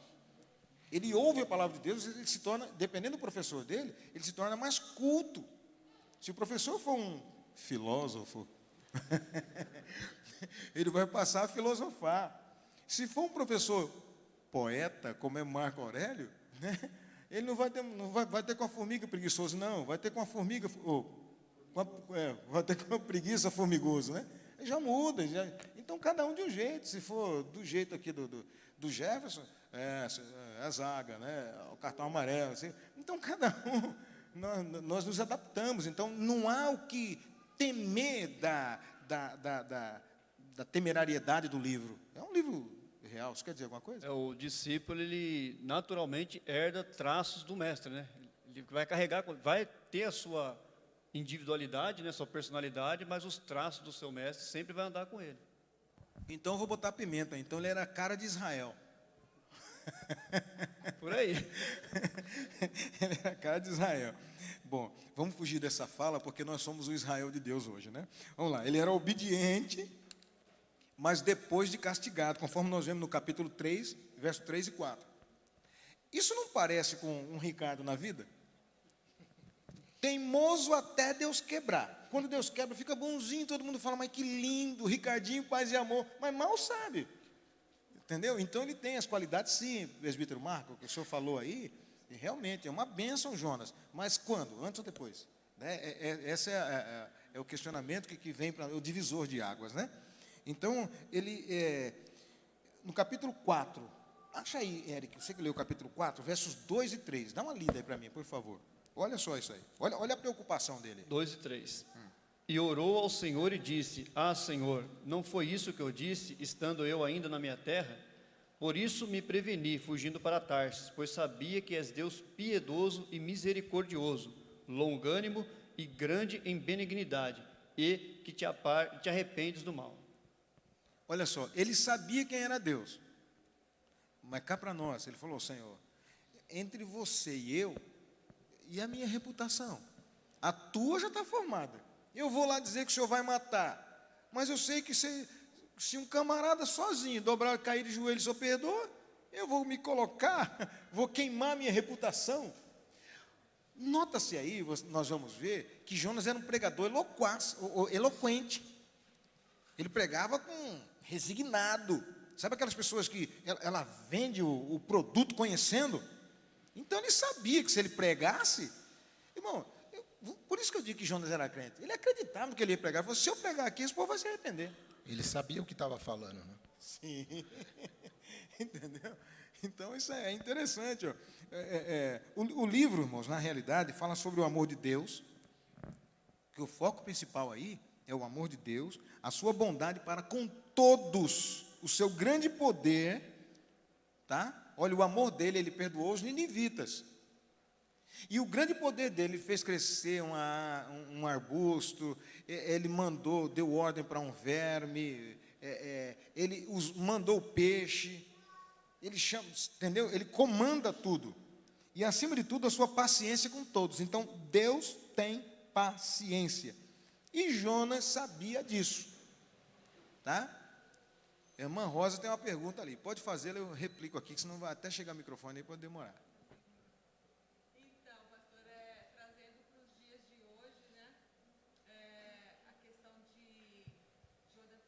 Ele ouve a palavra de Deus, ele se torna, dependendo do professor dele, ele se torna mais culto. Se o professor for um filósofo, ele vai passar a filosofar. Se for um professor poeta, como é Marco Aurélio, né, ele não vai ter com a formiga preguiçoso, não, vai ter com a formiga, vai ter com a preguiça formigoso, né? Já muda. Então, cada um de um jeito. Se for do jeito aqui do Jefferson, é a zaga, né? O cartão amarelo. Assim. Então, cada um, nós nos adaptamos. Então, não há o que temer da temerariedade do livro. É um livro real. Você quer dizer alguma coisa? O discípulo, ele naturalmente herda traços do mestre, né? Ele vai carregar, vai ter a sua individualidade, né, sua personalidade, mas os traços do seu mestre sempre vai andar com ele. Então, eu vou botar pimenta. Então, ele era a cara de Israel. Por aí. Ele era a cara de Israel. Bom, vamos fugir dessa fala, porque nós somos o Israel de Deus hoje, né? Vamos lá. Ele era obediente, mas depois de castigado, conforme nós vemos no capítulo 3, verso 3 e 4. Isso não parece com um Ricardo na vida? Teimoso até Deus quebrar. Quando Deus quebra, fica bonzinho, todo mundo fala, mas que lindo, Ricardinho, paz e amor. Mas mal sabe. Entendeu? Então ele tem as qualidades, sim, presbítero Marco, que o senhor falou aí, e realmente é uma bênção, Jonas. Mas quando? Antes ou depois? Esse é o questionamento que vem para o divisor de águas, né? Então, no capítulo 4, acha aí, Eric, você que leu o capítulo 4, versos 2 e 3, dá uma lida aí para mim, por favor. Olha só isso aí, olha a preocupação dele. 2 e 3. E orou ao Senhor e disse, Senhor, não foi isso que eu disse, estando eu ainda na minha terra? Por isso me preveni, fugindo para Tarsis, pois sabia que és Deus piedoso e misericordioso, longânimo e grande em benignidade, e que te arrependes do mal. Olha só, ele sabia quem era Deus, mas cá para nós, ele falou, Senhor, entre você e eu, e a minha reputação? A tua já está formada. Eu vou lá dizer que o senhor vai matar, mas eu sei que se um camarada sozinho dobrar, cair de joelhos, eu perdoa, eu vou me colocar, vou queimar minha reputação. Nota-se aí, nós vamos ver, que Jonas era um pregador eloquente. Ele pregava resignado. Sabe aquelas pessoas que ela vende o produto conhecendo? Então ele sabia que se ele pregasse, irmão, por isso que eu digo que Jonas era crente. Ele acreditava no que ele ia pregar. Ele falou, se eu pregar aqui, esse povo vai se arrepender. Ele sabia o que estava falando, né? Sim. Entendeu? Então isso é interessante. Ó. O livro, irmãos, na realidade, fala sobre o amor de Deus, que o foco principal aí é o amor de Deus, a sua bondade para com todos, o seu grande poder, tá? Olha, o amor dele, ele perdoou os ninivitas. E o grande poder dele fez crescer um arbusto, ele deu ordem para um verme, ele mandou o peixe, ele chama, entendeu? Ele comanda tudo. E acima de tudo, a sua paciência com todos. Então, Deus tem paciência. E Jonas sabia disso. Tá? A irmã Rosa tem uma pergunta ali. Pode fazê-la, eu replico aqui, que senão vai até chegar o microfone aí, pode demorar. Então, pastor, trazendo para os dias de hoje, né, a questão de Jonas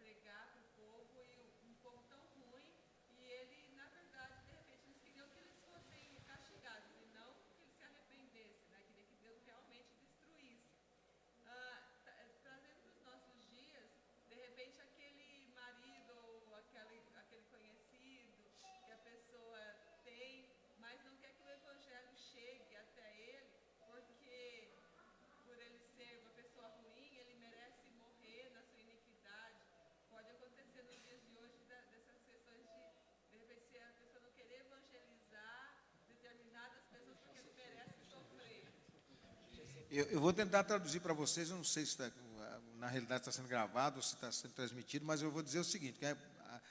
pregar para o povo e um povo tão ruim, e ele, na verdade, de repente, eles queriam que eles fossem castigados e não que eles se arrependessem, né, queria que Deus realmente destruísse. Trazendo para os nossos dias, de repente, aquele marido ou aquele conhecido que a pessoa tem, mas não quer que o evangelho chegue até ele, porque por ele ser uma pessoa ruim, ele merece morrer na sua iniquidade. Pode acontecer nos dias de hoje dessas questões de repente, se a pessoa não querer evangelizar determinadas pessoas porque ele merece sofrer. Eu vou tentar traduzir para vocês, eu não sei se na realidade está sendo gravado ou se está sendo transmitido, mas eu vou dizer o seguinte, que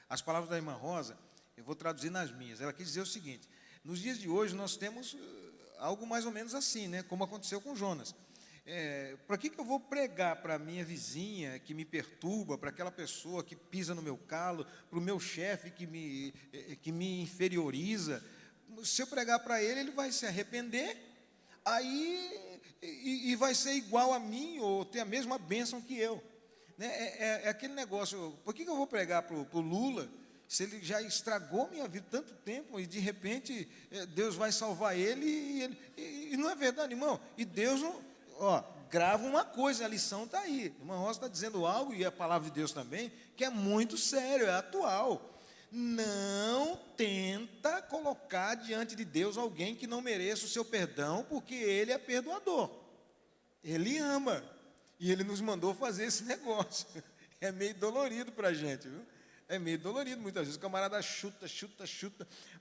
as palavras da irmã Rosa, eu vou traduzir nas minhas. Ela quis dizer o seguinte, nos dias de hoje nós temos algo mais ou menos assim, né, como aconteceu com Jonas. Para que eu vou pregar para a minha vizinha que me perturba, para aquela pessoa que pisa no meu calo, para o meu chefe que me inferioriza? Se eu pregar para ele, ele vai se arrepender, aí e vai ser igual a mim ou ter a mesma bênção que eu. Né? É aquele negócio, por que eu vou pregar para o Lula se ele já estragou minha vida tanto tempo e de repente Deus vai salvar ele e não é verdade, irmão? E Deus, grava uma coisa, a lição está aí. A irmã Rosa está dizendo algo, e a palavra de Deus também, que é muito sério, é atual. Não tenta colocar diante de Deus alguém que não mereça o seu perdão, porque Ele é perdoador. Ele ama. E Ele nos mandou fazer esse negócio. É meio dolorido para a gente, viu? É meio dolorido muitas vezes. O camarada chuta,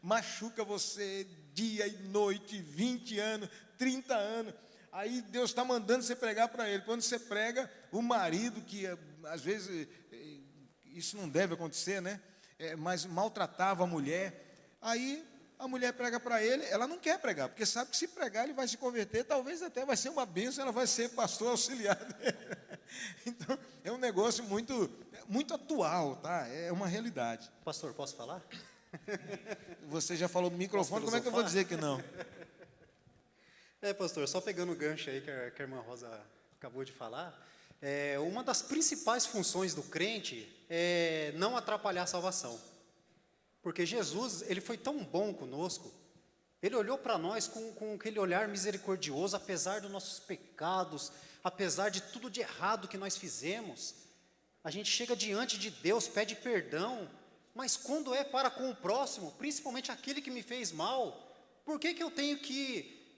machuca você dia e noite, 20 anos, 30 anos. Aí Deus está mandando você pregar para ele. Quando você prega, o marido, que às vezes isso não deve acontecer, né? Mas maltratava a mulher. Aí a mulher prega para ele, ela não quer pregar, porque sabe que se pregar ele vai se converter, talvez até vai ser uma bênção, ela vai ser pastor auxiliar dele. Então, é um negócio muito, muito atual, tá? É uma realidade. Pastor, posso falar? Você já falou no microfone, como é que eu vou dizer que não? Pastor, só pegando o gancho aí que a irmã Rosa acabou de falar, uma das principais funções do crente é não atrapalhar a salvação. Porque Jesus, Ele foi tão bom conosco, Ele olhou para nós com aquele olhar misericordioso, apesar dos nossos pecados, apesar de tudo de errado que nós fizemos. A gente chega diante de Deus, pede perdão, mas quando é para com o próximo, principalmente aquele que me fez mal, por que eu tenho que,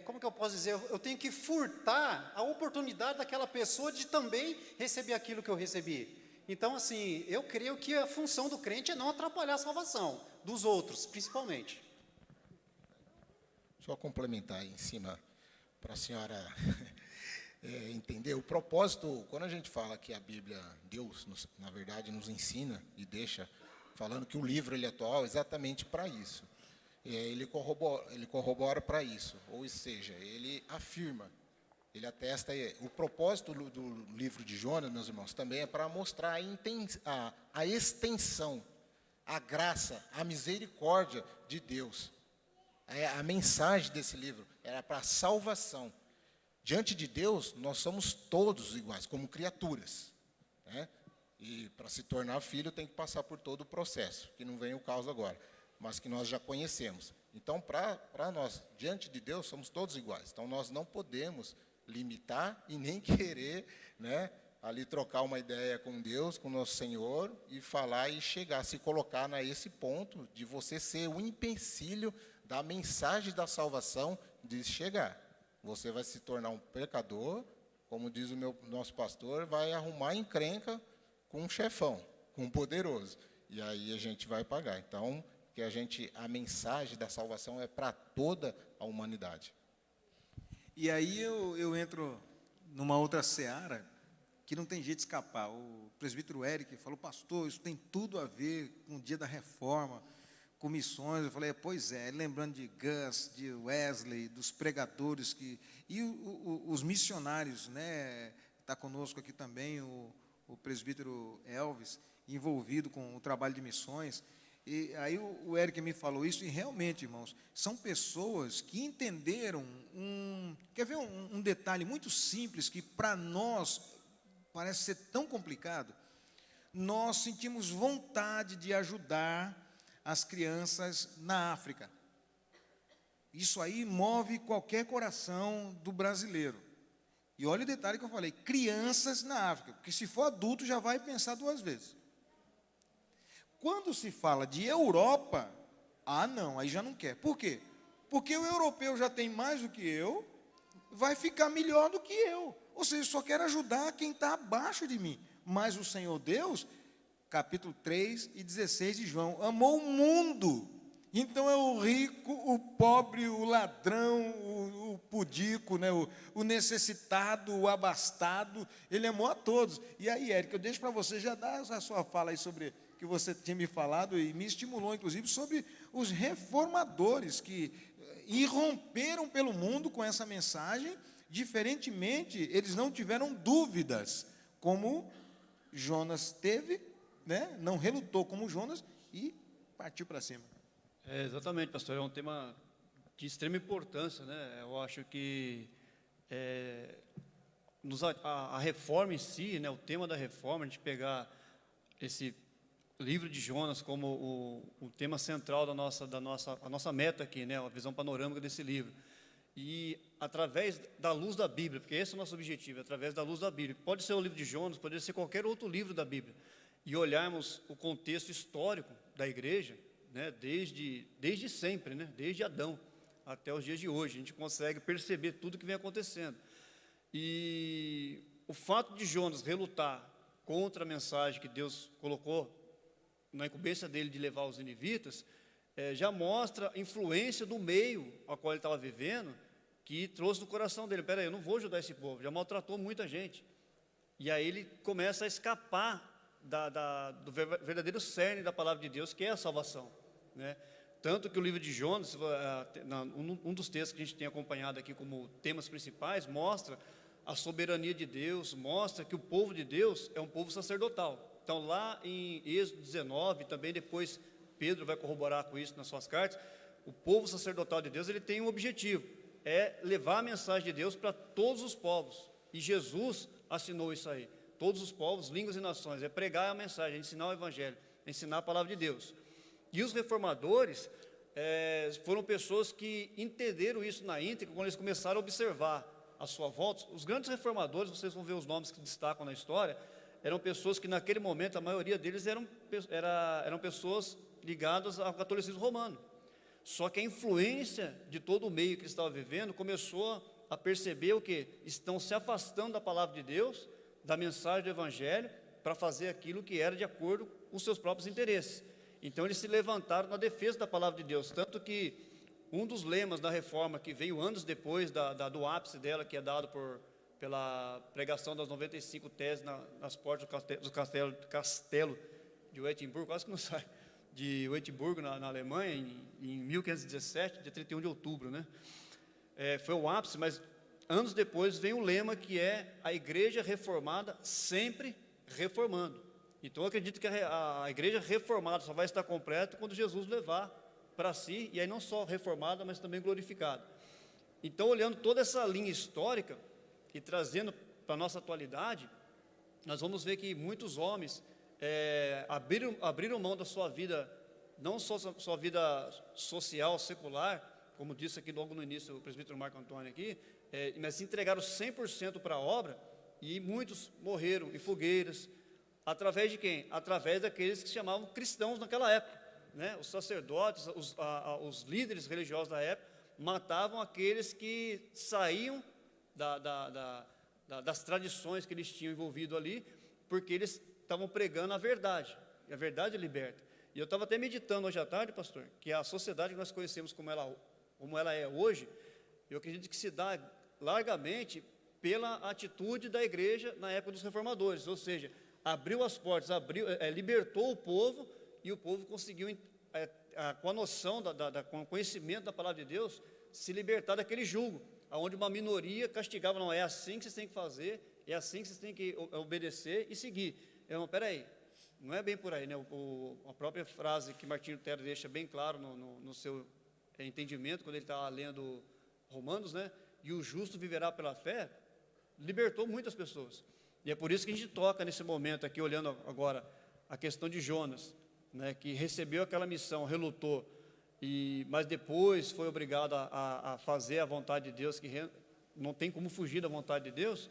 como que eu posso dizer, eu tenho que furtar a oportunidade daquela pessoa de também receber aquilo que eu recebi? Então, assim, eu creio que a função do crente é não atrapalhar a salvação dos outros, principalmente. Só complementar aí em cima, para a senhora entender. O propósito, quando a gente fala que a Bíblia, Deus, na verdade, nos ensina e deixa, falando que o livro ele é atual, exatamente para isso. Ele corrobora para isso, ou seja, ele afirma. Ele atesta, o propósito do livro de Jonas, meus irmãos, também é para mostrar a extensão, a graça, a misericórdia de Deus. A mensagem desse livro era para a salvação. Diante de Deus, nós somos todos iguais, como criaturas. Né? E para se tornar filho, tem que passar por todo o processo, que não vem o caso agora, mas que nós já conhecemos. Então, para nós, diante de Deus, somos todos iguais. Então, nós não podemos limitar e nem querer, né, ali trocar uma ideia com Deus, com o nosso Senhor, e falar e chegar, se colocar nesse ponto de você ser o empecilho da mensagem da salvação de chegar. Você vai se tornar um pecador, como diz o nosso pastor, vai arrumar encrenca com um chefão, com um poderoso, e aí a gente vai pagar. Então, a mensagem da salvação é para toda a humanidade. E aí eu entro numa outra seara que não tem jeito de escapar. O presbítero Eric falou, pastor, isso tem tudo a ver com o dia da reforma, com missões. Eu falei, pois é, lembrando de Gus, de Wesley, dos pregadores, e os missionários, né? Está conosco aqui também o presbítero Elvis, envolvido com o trabalho de missões. E aí o Eric me falou isso, e realmente, irmãos, são pessoas que entenderam quer ver um detalhe muito simples, que para nós parece ser tão complicado. Nós sentimos vontade de ajudar as crianças na África. Isso aí move qualquer coração do brasileiro. E olha o detalhe que eu falei, crianças na África, porque se for adulto já vai pensar duas vezes. Quando se fala de Europa, não, aí já não quer. Por quê? Porque o europeu já tem mais do que eu, vai ficar melhor do que eu. Ou seja, só quero ajudar quem está abaixo de mim. Mas o Senhor Deus, capítulo 3 e 16 de João, amou o mundo. Então é o rico, o pobre, o ladrão, o pudico, né? o necessitado, o abastado, ele amou a todos. E aí, Érica, eu deixo para você já dar a sua fala aí sobre que você tinha me falado e me estimulou, inclusive, sobre os reformadores que irromperam pelo mundo com essa mensagem. Diferentemente, eles não tiveram dúvidas, como Jonas teve, né? Não relutou como Jonas e partiu para cima. Exatamente, pastor, é um tema de extrema importância, né? Eu acho que a reforma em si, né, o tema da reforma, a gente pegar esse livro de Jonas como o tema central a nossa meta aqui, né, a visão panorâmica desse livro. E através da luz da Bíblia, porque esse é o nosso objetivo, através da luz da Bíblia. Pode ser o livro de Jonas, pode ser qualquer outro livro da Bíblia. E olharmos o contexto histórico da igreja, né, desde sempre, né, desde Adão até os dias de hoje. A gente consegue perceber tudo que vem acontecendo. E o fato de Jonas relutar contra a mensagem que Deus colocou na incumbência dele de levar os ninivitas, já mostra a influência do meio ao qual ele estava vivendo, que trouxe no coração dele: peraí, eu não vou ajudar esse povo, já maltratou muita gente. E aí ele começa a escapar do verdadeiro cerne da palavra de Deus, que é a salvação, né? Tanto que o livro de Jonas, um dos textos que a gente tem acompanhado aqui como temas principais, mostra a soberania de Deus, mostra que o povo de Deus é um povo sacerdotal. Então, lá em Êxodo 19, também depois Pedro vai corroborar com isso nas suas cartas, o povo sacerdotal de Deus, ele tem um objetivo, é levar a mensagem de Deus para todos os povos. E Jesus assinou isso aí. Todos os povos, línguas e nações, é pregar a mensagem, é ensinar o evangelho, é ensinar a palavra de Deus. E os reformadores foram pessoas que entenderam isso na íntegra quando eles começaram a observar à sua volta. Os grandes reformadores, vocês vão ver os nomes que destacam na história, eram pessoas que naquele momento, a maioria deles eram pessoas ligadas ao catolicismo romano. Só que a influência de todo o meio que eles estavam vivendo começou a perceber o que? Estão se afastando da palavra de Deus, da mensagem do evangelho, para fazer aquilo que era de acordo com os seus próprios interesses. Então eles se levantaram na defesa da palavra de Deus, tanto que um dos lemas da reforma, que veio anos depois do ápice dela, que é dado pela pregação das 95 teses nas portas do castelo de Wittenberg, quase que não sai, de Wittenberg, na Alemanha, em 1517, dia 31 de outubro, né? Foi o ápice, mas anos depois vem o lema que é a igreja reformada sempre reformando. Então eu acredito que a igreja reformada só vai estar completa quando Jesus levar para si, e aí não só reformada, mas também glorificada. Então, olhando toda essa linha histórica e trazendo para a nossa atualidade, nós vamos ver que muitos homens abriram mão da sua vida, não só sua vida social, secular, como disse aqui logo no início o presbítero Marco Antônio aqui, mas se entregaram 100% para a obra, e muitos morreram em fogueiras. Através de quem? Através daqueles que se chamavam cristãos naquela época, né? Os sacerdotes, os líderes religiosos da época, matavam aqueles que saíam das tradições que eles tinham envolvido ali, porque eles estavam pregando a verdade, e a verdade liberta. E eu estava até meditando hoje à tarde, pastor, que a sociedade que nós conhecemos como ela é hoje, eu acredito que se dá largamente pela atitude da igreja na época dos reformadores, ou seja, abriu as portas, libertou o povo, e o povo conseguiu, com a noção, com o conhecimento da palavra de Deus, se libertar daquele jugo, onde uma minoria castigava: não, é assim que vocês têm que fazer, é assim que vocês têm que obedecer e seguir. Peraí, não é bem por aí, né? A própria frase que Martinho Lutero deixa bem claro no seu entendimento, quando ele está lendo Romanos, né? E o justo viverá pela fé, libertou muitas pessoas. E é por isso que a gente toca nesse momento aqui, olhando agora a questão de Jonas, né, que recebeu aquela missão, relutou, mas depois foi obrigado a fazer a vontade de Deus, que não tem como fugir da vontade de Deus,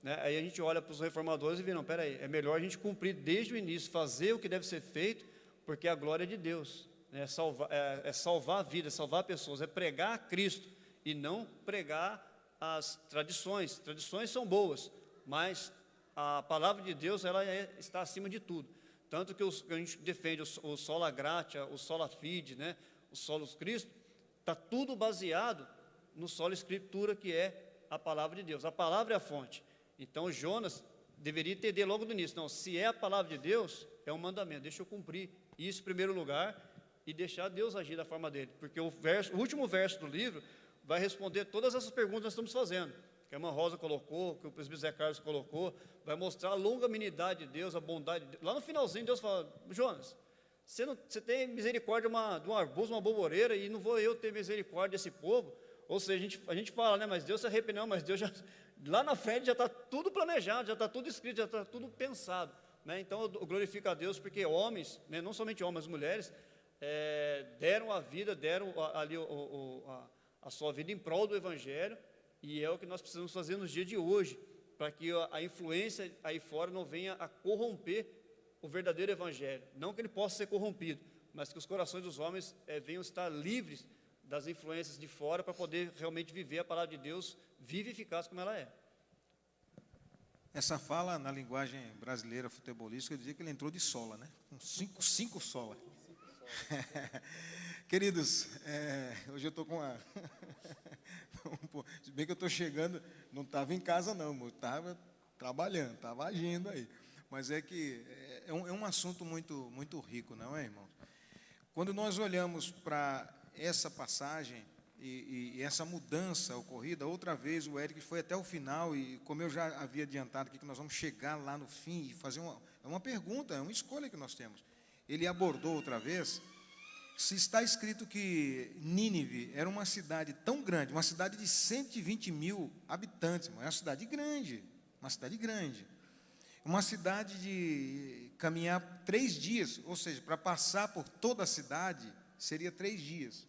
né? Aí a gente olha para os reformadores e vê: não, peraí, é melhor a gente cumprir desde o início, fazer o que deve ser feito, porque a glória é de Deus, né? Salvar a vida, salvar pessoas, é pregar a Cristo, e não pregar as tradições. Tradições são boas, mas a palavra de Deus, ela está acima de tudo. Tanto que a gente defende o sola gratia, o sola fide, né? O solos Cristo, está tudo baseado no sola escritura, que é a palavra de Deus. A palavra é a fonte. Então Jonas deveria entender logo do início: não, se é a palavra de Deus, é um mandamento, deixa eu cumprir isso em primeiro lugar e deixar Deus agir da forma dele, porque o último verso do livro vai responder todas essas perguntas que nós estamos fazendo, que a irmã Rosa colocou, que o presbítero Zé Carlos colocou, vai mostrar a longanimidade de Deus, a bondade de Deus. Lá no finalzinho Deus fala: Jonas, você tem misericórdia de um arbusto, uma boboreira, e não vou eu ter misericórdia desse povo? Ou seja, a gente fala, né, mas Deus se arrependeu, mas Deus já, lá na frente já está tudo planejado, já está tudo escrito, já está tudo pensado. Né? Então, eu glorifico a Deus, porque homens, né, não somente homens, mas mulheres, deram a vida, deram ali a sua vida em prol do Evangelho, e é o que nós precisamos fazer nos dias de hoje, para que a influência aí fora não venha a corromper o verdadeiro Evangelho. Não que ele possa ser corrompido, mas que os corações dos homens venham estar livres das influências de fora, para poder realmente viver a palavra de Deus viva e eficaz como ela é. Essa fala, na linguagem brasileira futebolística, eu dizia que ele entrou de sola, né? Com cinco sola. Queridos, hoje eu estou com uma... Se bem que eu estou chegando, não estava em casa não, eu estava trabalhando, estava agindo aí. Mas é que é um assunto muito, muito rico, não é, irmão? Quando nós olhamos para essa passagem e essa mudança ocorrida, outra vez o Eric foi até o final, e como eu já havia adiantado aqui, que nós vamos chegar lá no fim e fazer uma pergunta, é uma escolha que nós temos. Ele abordou outra vez, se está escrito que Nínive era uma cidade tão grande, uma cidade de 120 mil habitantes, é uma cidade grande, uma cidade de caminhar 3 dias, ou seja, para passar por toda a cidade, seria 3 dias.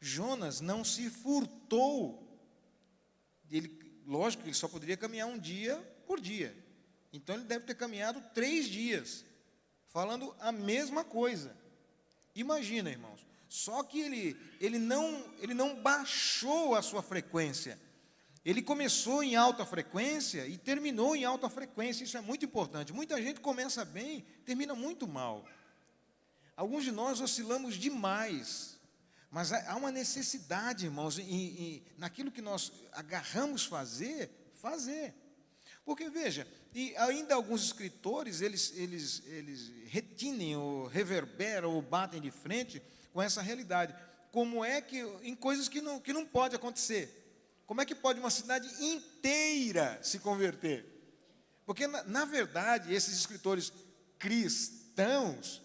Jonas não se furtou, lógico que ele só poderia caminhar 1 dia por dia, então ele deve ter caminhado 3 dias, falando a mesma coisa. Imagina, irmãos, só que ele não baixou a sua frequência, ele começou em alta frequência e terminou em alta frequência, isso é muito importante. Muita gente começa bem, termina muito mal. Alguns de nós oscilamos demais, mas há uma necessidade, irmãos, naquilo que nós agarramos fazer. Porque, veja, e ainda alguns escritores, eles retinem, ou reverberam, ou batem de frente com essa realidade. Como é que, em coisas que não pode acontecer, como é que pode uma cidade inteira se converter? Porque, na verdade, esses escritores cristãos,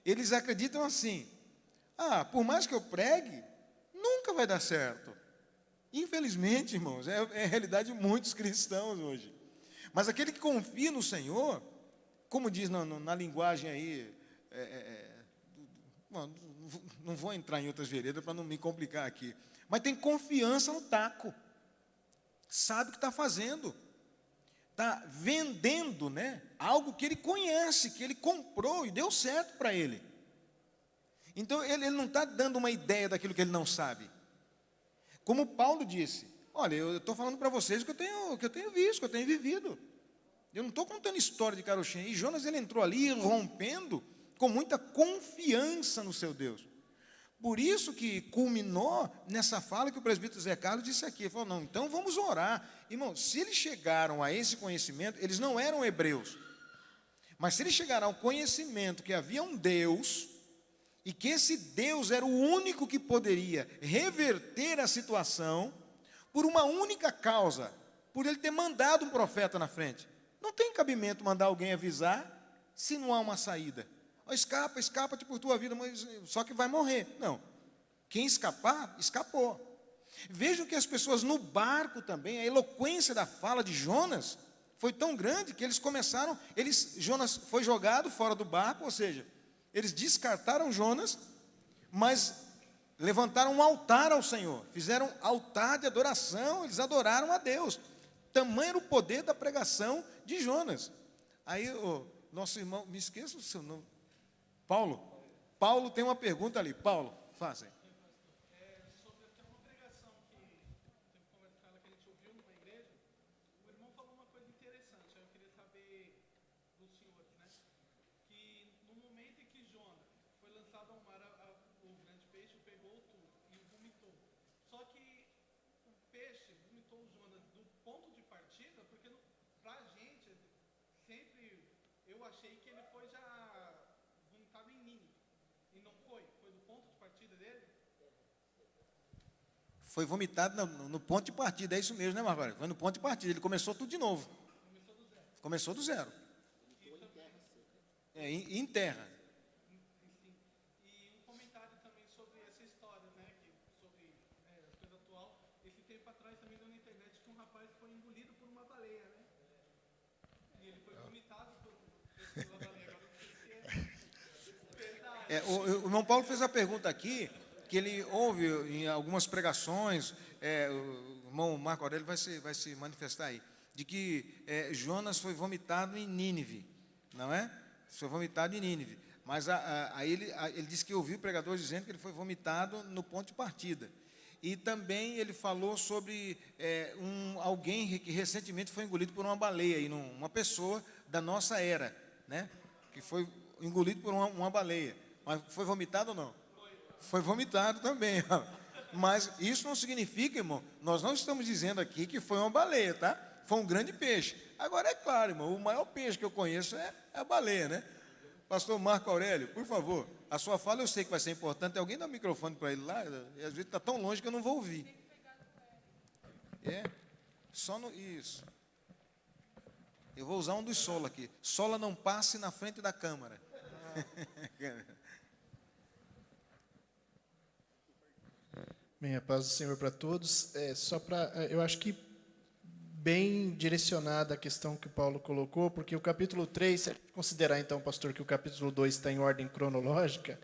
eles acreditam assim, por mais que eu pregue, nunca vai dar certo. Infelizmente, irmãos, é a realidade de muitos cristãos hoje. Mas aquele que confia no Senhor, como diz na linguagem aí, não vou entrar em outras veredas para não me complicar aqui, mas tem confiança no taco, sabe o que está fazendo, está vendendo, né, algo que ele conhece, que ele comprou e deu certo para ele. Então, ele não está dando uma ideia daquilo que ele não sabe. Como Paulo disse, olha, eu estou falando para vocês o que eu tenho visto, que eu tenho vivido. Eu não estou contando história de carochinha. E Jonas, ele entrou ali rompendo com muita confiança no seu Deus. Por isso que culminou nessa fala que o presbítero Zé Carlos disse aqui. Ele falou, não, então vamos orar. Irmão, se eles chegaram a esse conhecimento, eles não eram hebreus. Mas se eles chegaram ao conhecimento que havia um Deus, e que esse Deus era o único que poderia reverter a situação, por uma única causa, por ele ter mandado um profeta na frente. Não tem cabimento mandar alguém avisar, se não há uma saída. Escapa-te por tua vida, mas só que vai morrer. Não. Quem escapar, escapou. Vejam que as pessoas no barco também, a eloquência da fala de Jonas foi tão grande que eles começaram, Jonas foi jogado fora do barco, ou seja, eles descartaram Jonas, mas levantaram um altar ao Senhor, fizeram altar de adoração, eles adoraram a Deus. Tamanho era o poder da pregação de Jonas. Aí o nosso irmão, me esqueço do seu nome, Paulo tem uma pergunta ali. Paulo, faça aí. Sobre até uma pregação que tem uma fala que a gente ouviu numa igreja, o irmão falou uma coisa interessante, eu queria saber dos senhores, né? Que no momento em que Jonas foi lançado ao mar, o grande peixe pegou tudo e o vomitou. Só que o peixe vomitou o Jonas do ponto de partida, porque pra gente, sempre eu achei que ele foi já vomitado em Nínive. E não foi? Foi do ponto de partida dele? Foi vomitado no ponto de partida, é isso mesmo, né, Marcos? Foi no ponto de partida, ele começou tudo de novo. Começou do zero. Em terra. mas foi engolido por uma baleia, né? E ele foi vomitado pela baleia. Agora não sei se é verdade. O irmão Paulo fez a pergunta aqui, que ele ouve em algumas pregações, o irmão Marco Aurélio vai se manifestar aí, de que Jonas foi vomitado em Nínive, não é? Foi vomitado em Nínive. Mas aí ele disse que ouviu o pregador dizendo que ele foi vomitado no ponto de partida. E também ele falou sobre alguém que recentemente foi engolido por uma baleia, uma pessoa da nossa era, né? Que foi engolido por uma baleia. Mas foi vomitado ou não? Foi vomitado também. Mas isso não significa, irmão, nós não estamos dizendo aqui que foi uma baleia, tá? Foi um grande peixe. Agora, é claro, irmão, o maior peixe que eu conheço é a baleia, né? Pastor Marco Aurélio, por favor, a sua fala eu sei que vai ser importante. Alguém dá o microfone para ele lá, e às vezes está tão longe que eu não vou ouvir. Só no. Isso. Eu vou usar um dos sola aqui. Sola não passe na frente da câmara. Bem, a paz do Senhor para todos. Eu acho que bem direcionada a questão que o Paulo colocou, porque o capítulo 3, se a gente considerar então, pastor, que o capítulo 2 está em ordem cronológica,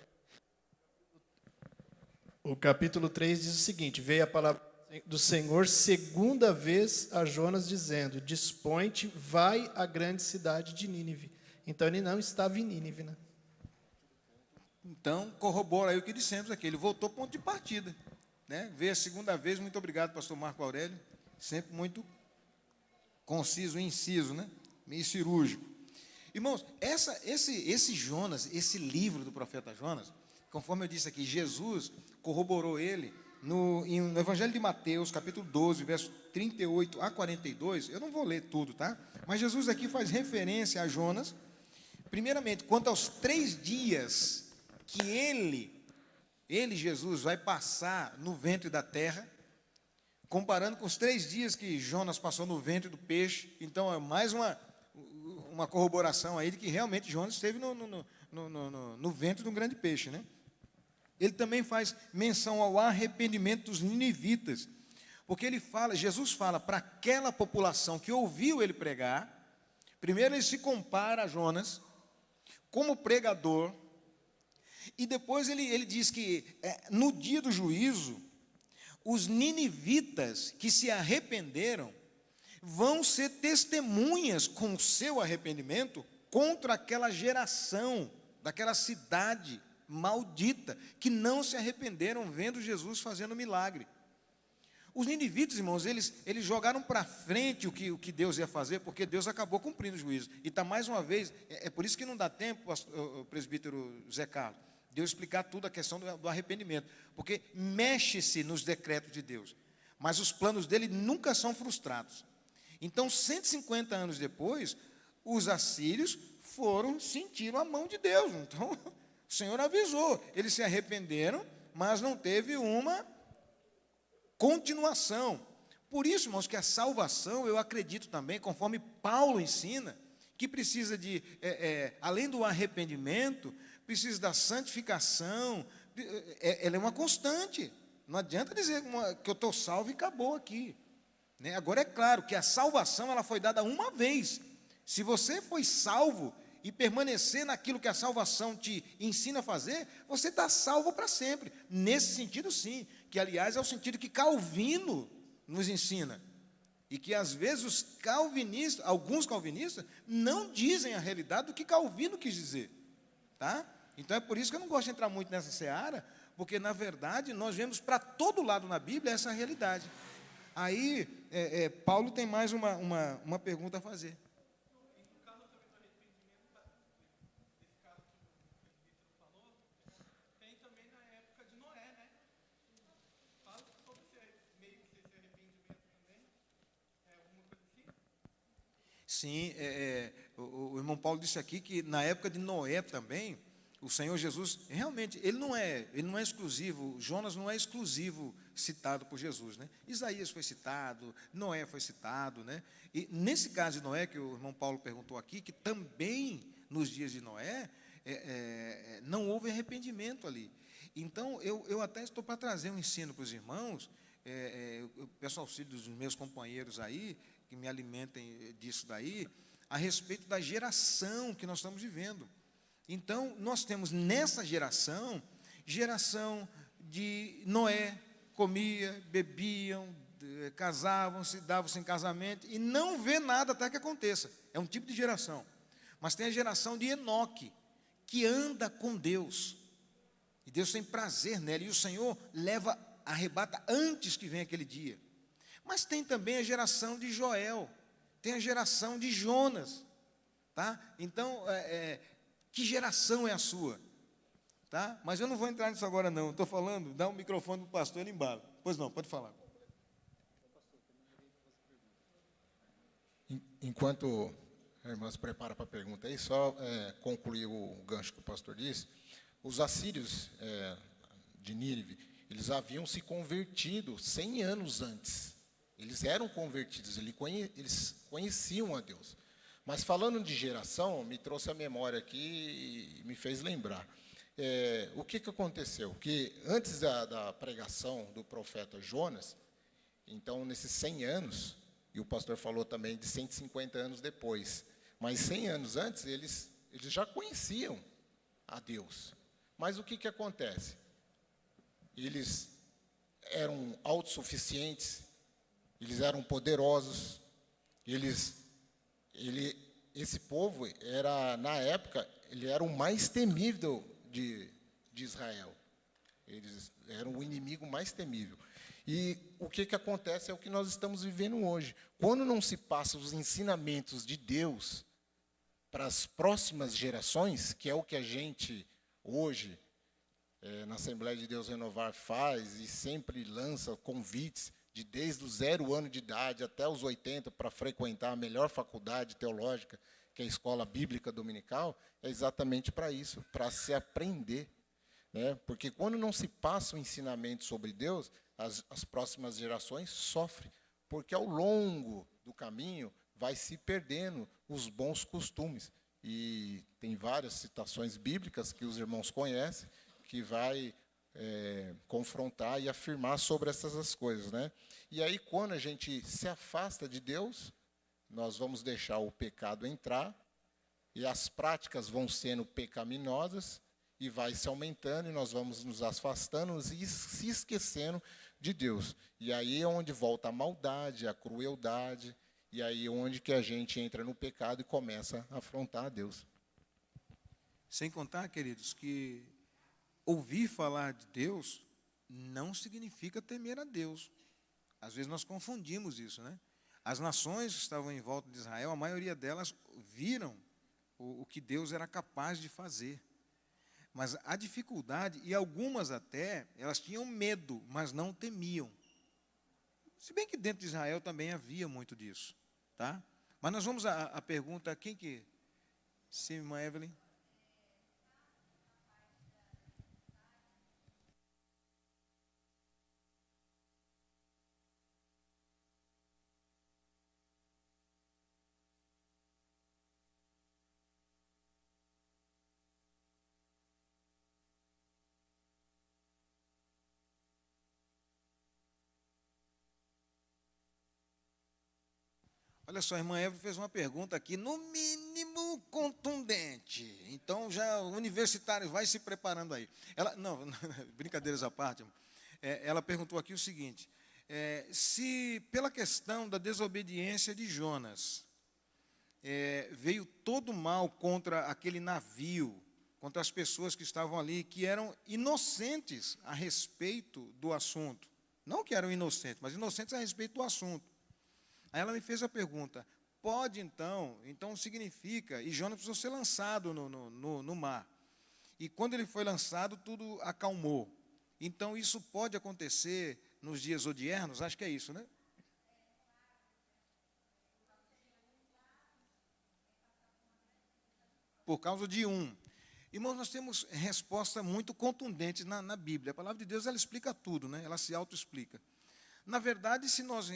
o capítulo 3 diz o seguinte: veio a palavra do Senhor segunda vez a Jonas dizendo, dispõe-te, vai à grande cidade de Nínive. Então ele não estava em Nínive, né? Então, corrobora aí o que dissemos aqui. Ele voltou ao ponto de partida, né? Veio a segunda vez. Muito obrigado, pastor Marco Aurélio. Sempre muito conciso e inciso, né? Meio cirúrgico. Irmãos, esse Jonas, esse livro do profeta Jonas, conforme eu disse aqui, Jesus corroborou ele no Evangelho de Mateus, capítulo 12, verso 38 a 42. Eu não vou ler tudo, tá? Mas Jesus aqui faz referência a Jonas, primeiramente, quanto aos 3 dias que ele, Jesus, vai passar no ventre da terra, comparando com os 3 dias que Jonas passou no ventre do peixe. Então, é mais uma corroboração aí de que realmente Jonas esteve no ventre de um grande peixe, né? Ele também faz menção ao arrependimento dos ninivitas, porque Jesus fala para aquela população que ouviu ele pregar. Primeiro ele se compara a Jonas como pregador, e depois ele diz que no dia do juízo, os ninivitas que se arrependeram vão ser testemunhas com o seu arrependimento contra aquela geração, daquela cidade maldita, que não se arrependeram vendo Jesus fazendo milagre. Os ninivitas, irmãos, eles jogaram para frente o que Deus ia fazer, porque Deus acabou cumprindo o juízo. E está mais uma vez, é por isso que não dá tempo, o presbítero Zé Carlos, Deus explicar tudo a questão do arrependimento, porque mexe-se nos decretos de Deus, mas os planos dele nunca são frustrados. Então, 150 anos depois, os assírios sentiram a mão de Deus. Então, o Senhor avisou, eles se arrependeram, mas não teve uma continuação. Por isso, irmãos, que a salvação, eu acredito também, conforme Paulo ensina, que precisa além do arrependimento, precisa da santificação. Ela é uma constante. Não adianta dizer que eu estou salvo e acabou aqui, né? Agora, é claro que a salvação ela foi dada uma vez. Se você foi salvo e permanecer naquilo que a salvação te ensina a fazer, você está salvo para sempre. Nesse sentido, sim, que, aliás, é o sentido que Calvino nos ensina. E que, às vezes, alguns calvinistas, não dizem a realidade do que Calvino quis dizer. Tá? Então, é por isso que eu não gosto de entrar muito nessa seara, porque, na verdade, nós vemos para todo lado na Bíblia essa realidade. Aí, Paulo tem mais uma pergunta a fazer. Sim, o irmão Paulo disse aqui que na época de Noé também, o Senhor Jesus, realmente, ele não é exclusivo, Jonas não é exclusivo citado por Jesus, né? Isaías foi citado, Noé foi citado, né? E nesse caso de Noé, que o irmão Paulo perguntou aqui, que também nos dias de Noé, não houve arrependimento ali. Então, eu até estou para trazer um ensino para os irmãos, eu peço auxílio dos meus companheiros aí, que me alimentem disso daí, a respeito da geração que nós estamos vivendo. Então, nós temos nessa geração de Noé, comia, bebiam, casavam-se, davam-se em casamento, e não vê nada até que aconteça. É um tipo de geração. Mas tem a geração de Enoque, que anda com Deus. E Deus tem prazer nela, e o Senhor arrebata antes que venha aquele dia. Mas tem também a geração de Joel, tem a geração de Jonas. Tá? Então, que geração é a sua? Tá? Mas eu não vou entrar nisso agora, não. Estou falando, dá um microfone para o pastor, ele embala. Pois não, pode falar. Enquanto a irmã se prepara para a pergunta aí, só concluir o gancho que o pastor disse. Os assírios de Nínive, eles haviam se convertido 100 anos antes. Eles eram convertidos, eles conheciam a Deus. Mas falando de geração, me trouxe a memória aqui e me fez lembrar. O que aconteceu? Que antes da pregação do profeta Jonas, então, nesses 100 anos, e o pastor falou também de 150 anos depois, mas 100 anos antes, eles já conheciam a Deus. Mas o que acontece? Eles eram autossuficientes, eles eram poderosos, esse povo era, na época, ele era o mais temível de Israel. Eles eram o inimigo mais temível. E o que acontece é o que nós estamos vivendo hoje. Quando não se passam os ensinamentos de Deus para as próximas gerações, que é o que a gente hoje, na Assembleia de Deus Renovar, faz e sempre lança convites desde o 0 ano de idade até os 80 para frequentar a melhor faculdade teológica, que é a Escola Bíblica Dominical, é exatamente para isso, para se aprender. Né? Porque quando não se passa o ensinamento sobre Deus, as próximas gerações sofrem, porque ao longo do caminho vai se perdendo os bons costumes. E tem várias citações bíblicas que os irmãos conhecem, que vai confrontar e afirmar sobre essas coisas. Né? E aí, quando a gente se afasta de Deus, nós vamos deixar o pecado entrar, e as práticas vão sendo pecaminosas, e vai se aumentando, e nós vamos nos afastando e se esquecendo de Deus. E aí é onde volta a maldade, a crueldade, e aí é onde que a gente entra no pecado e começa a afrontar a Deus. Sem contar, queridos, que ouvir falar de Deus não significa temer a Deus. Às vezes nós confundimos isso, né? As nações que estavam em volta de Israel, a maioria delas viram o que Deus era capaz de fazer. Mas a dificuldade, e algumas até, elas tinham medo, mas não temiam. Se bem que dentro de Israel também havia muito disso. Tá? Mas nós vamos à pergunta, quem que... Sim, irmã Evelyn? Olha só, a irmã Eva fez uma pergunta aqui, no mínimo contundente. Então, já o universitário vai se preparando aí. Não, brincadeiras à parte, ela perguntou aqui o seguinte, se pela questão da desobediência de Jonas, veio todo o mal contra aquele navio, contra as pessoas que estavam ali, que eram inocentes a respeito do assunto. Não que eram inocentes, mas inocentes a respeito do assunto. Aí ela me fez a pergunta, pode então significa, e Jonas precisou ser lançado no mar. E quando ele foi lançado, tudo acalmou. Então isso pode acontecer nos dias odiernos? Acho que é isso, né? Por causa de um. Irmãos, nós temos resposta muito contundente na Bíblia. A palavra de Deus, ela explica tudo, né? Ela se autoexplica. Na verdade, se nós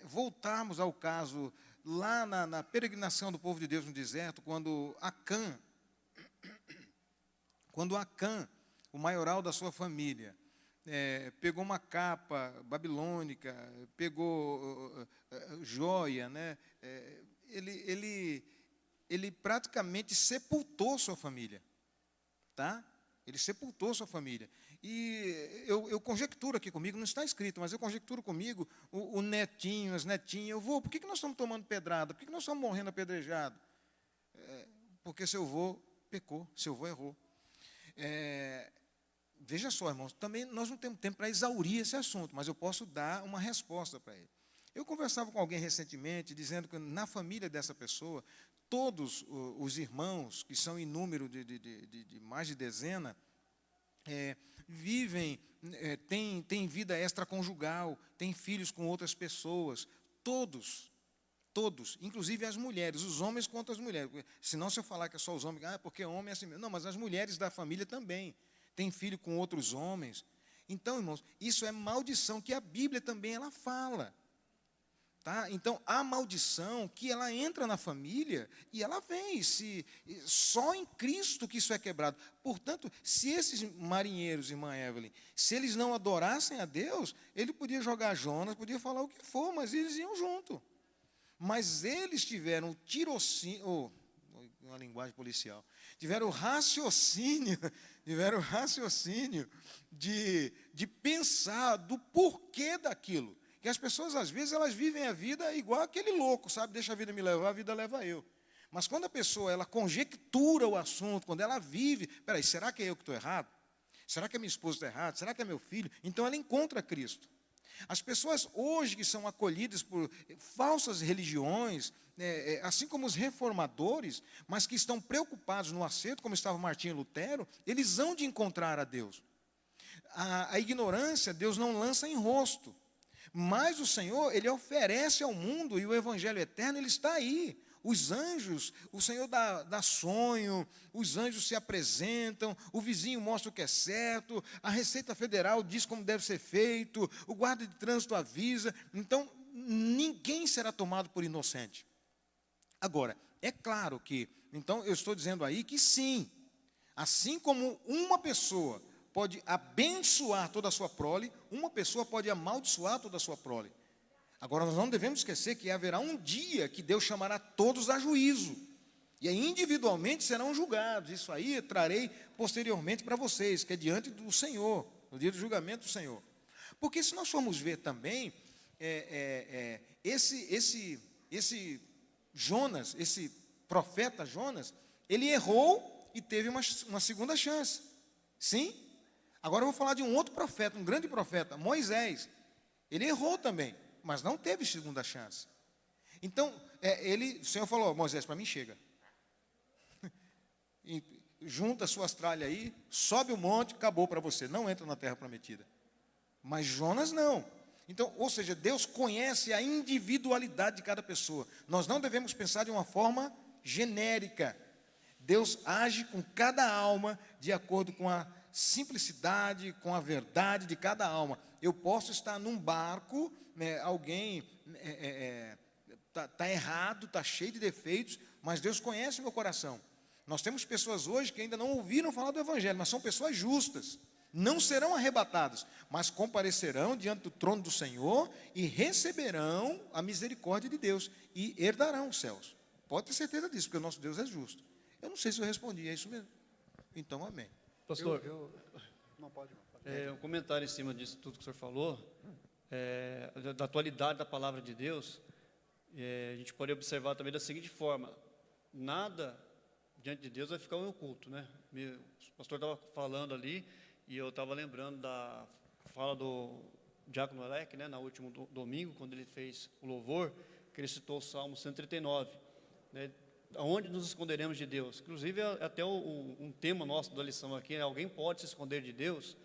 voltarmos ao caso lá na peregrinação do povo de Deus no deserto, quando Acã, o maioral da sua família, pegou uma capa babilônica, pegou joia, né? Ele praticamente sepultou sua família, tá? Ele sepultou sua família. E eu conjecturo aqui comigo, não está escrito, mas eu conjecturo comigo o netinho, as netinhas. Por que nós estamos tomando pedrada? Por que nós estamos morrendo apedrejado? Porque seu avô pecou, seu avô errou. Veja só, irmãos, também nós não temos tempo para exaurir esse assunto, mas eu posso dar uma resposta para ele. Eu conversava com alguém recentemente, dizendo que na família dessa pessoa, todos os irmãos, que são em número de mais de dezena, vivem, têm vida extraconjugal, têm filhos com outras pessoas, todos, inclusive as mulheres, os homens contra as mulheres. Senão, se eu falar que é só os homens, porque homem é assim mesmo. Não, mas as mulheres da família também têm filho com outros homens. Então, irmãos, isso é maldição que a Bíblia também ela fala. Tá? Então, a maldição que ela entra na família e ela vem, só em Cristo que isso é quebrado. Portanto, se esses marinheiros, irmã Evelyn, se eles não adorassem a Deus, ele podia jogar Jonas, podia falar o que for, mas eles iam junto. Mas eles tiveram o tirocínio, uma linguagem policial, tiveram o raciocínio de pensar do porquê daquilo. Que as pessoas, às vezes, elas vivem a vida igual aquele louco, sabe? Deixa a vida me levar, a vida leva eu. Mas quando a pessoa, ela conjectura o assunto, quando ela vive, peraí, será que é eu que estou errado? Será que a minha esposa está errada? Será que é meu filho? Então ela encontra Cristo. As pessoas hoje que são acolhidas por falsas religiões, assim como os reformadores, mas que estão preocupados no acerto, como estava Martinho Lutero, eles hão de encontrar a Deus. A ignorância, Deus não lança em rosto. Mas o Senhor, Ele oferece ao mundo, e o Evangelho eterno, Ele está aí. Os anjos, o Senhor dá sonho, os anjos se apresentam, o vizinho mostra o que é certo, a Receita Federal diz como deve ser feito, o guarda de trânsito avisa. Então, ninguém será tomado por inocente. Agora, é claro que, então, eu estou dizendo aí que sim, assim como uma pessoa pode abençoar toda a sua prole, uma pessoa pode amaldiçoar toda a sua prole. Agora, nós não devemos esquecer que haverá um dia que Deus chamará todos a juízo. E aí, individualmente, serão julgados. Isso aí trarei posteriormente para vocês, que é diante do Senhor, no dia do julgamento do Senhor. Porque se nós formos ver também, esse Jonas, esse profeta Jonas, ele errou e teve uma segunda chance. Sim? Agora eu vou falar de um outro profeta, um grande profeta, Moisés. Ele errou também, mas não teve segunda chance. Então, o Senhor falou, Moisés, para mim chega. Junta suas tralhas aí, sobe o monte, acabou para você, não entra na terra prometida. Mas Jonas não. Então, ou seja, Deus conhece a individualidade de cada pessoa. Nós não devemos pensar de uma forma genérica. Deus age com cada alma de acordo com a simplicidade, com a verdade de cada alma. Eu posso estar num barco, alguém está errado, está cheio de defeitos, mas Deus conhece o meu coração. Nós temos pessoas hoje que ainda não ouviram falar do Evangelho, mas são pessoas justas. Não serão arrebatadas, mas comparecerão diante do trono do Senhor e receberão a misericórdia de Deus e herdarão os céus. Pode ter certeza disso, porque o nosso Deus é justo. Eu não sei se eu respondi, é isso mesmo? Então, amém. Pastor, Não pode. um comentário em cima disso tudo que o senhor falou, da atualidade da palavra de Deus, a gente pode observar também da seguinte forma: nada diante de Deus vai ficar um oculto, né? O pastor estava falando ali, e eu estava lembrando da fala do Diácono Alec, né, no último domingo, quando ele fez o louvor, que ele citou o Salmo 139, né? Aonde nos esconderemos de Deus? Inclusive, até um tema nosso da lição aqui, né? Alguém pode se esconder de Deus,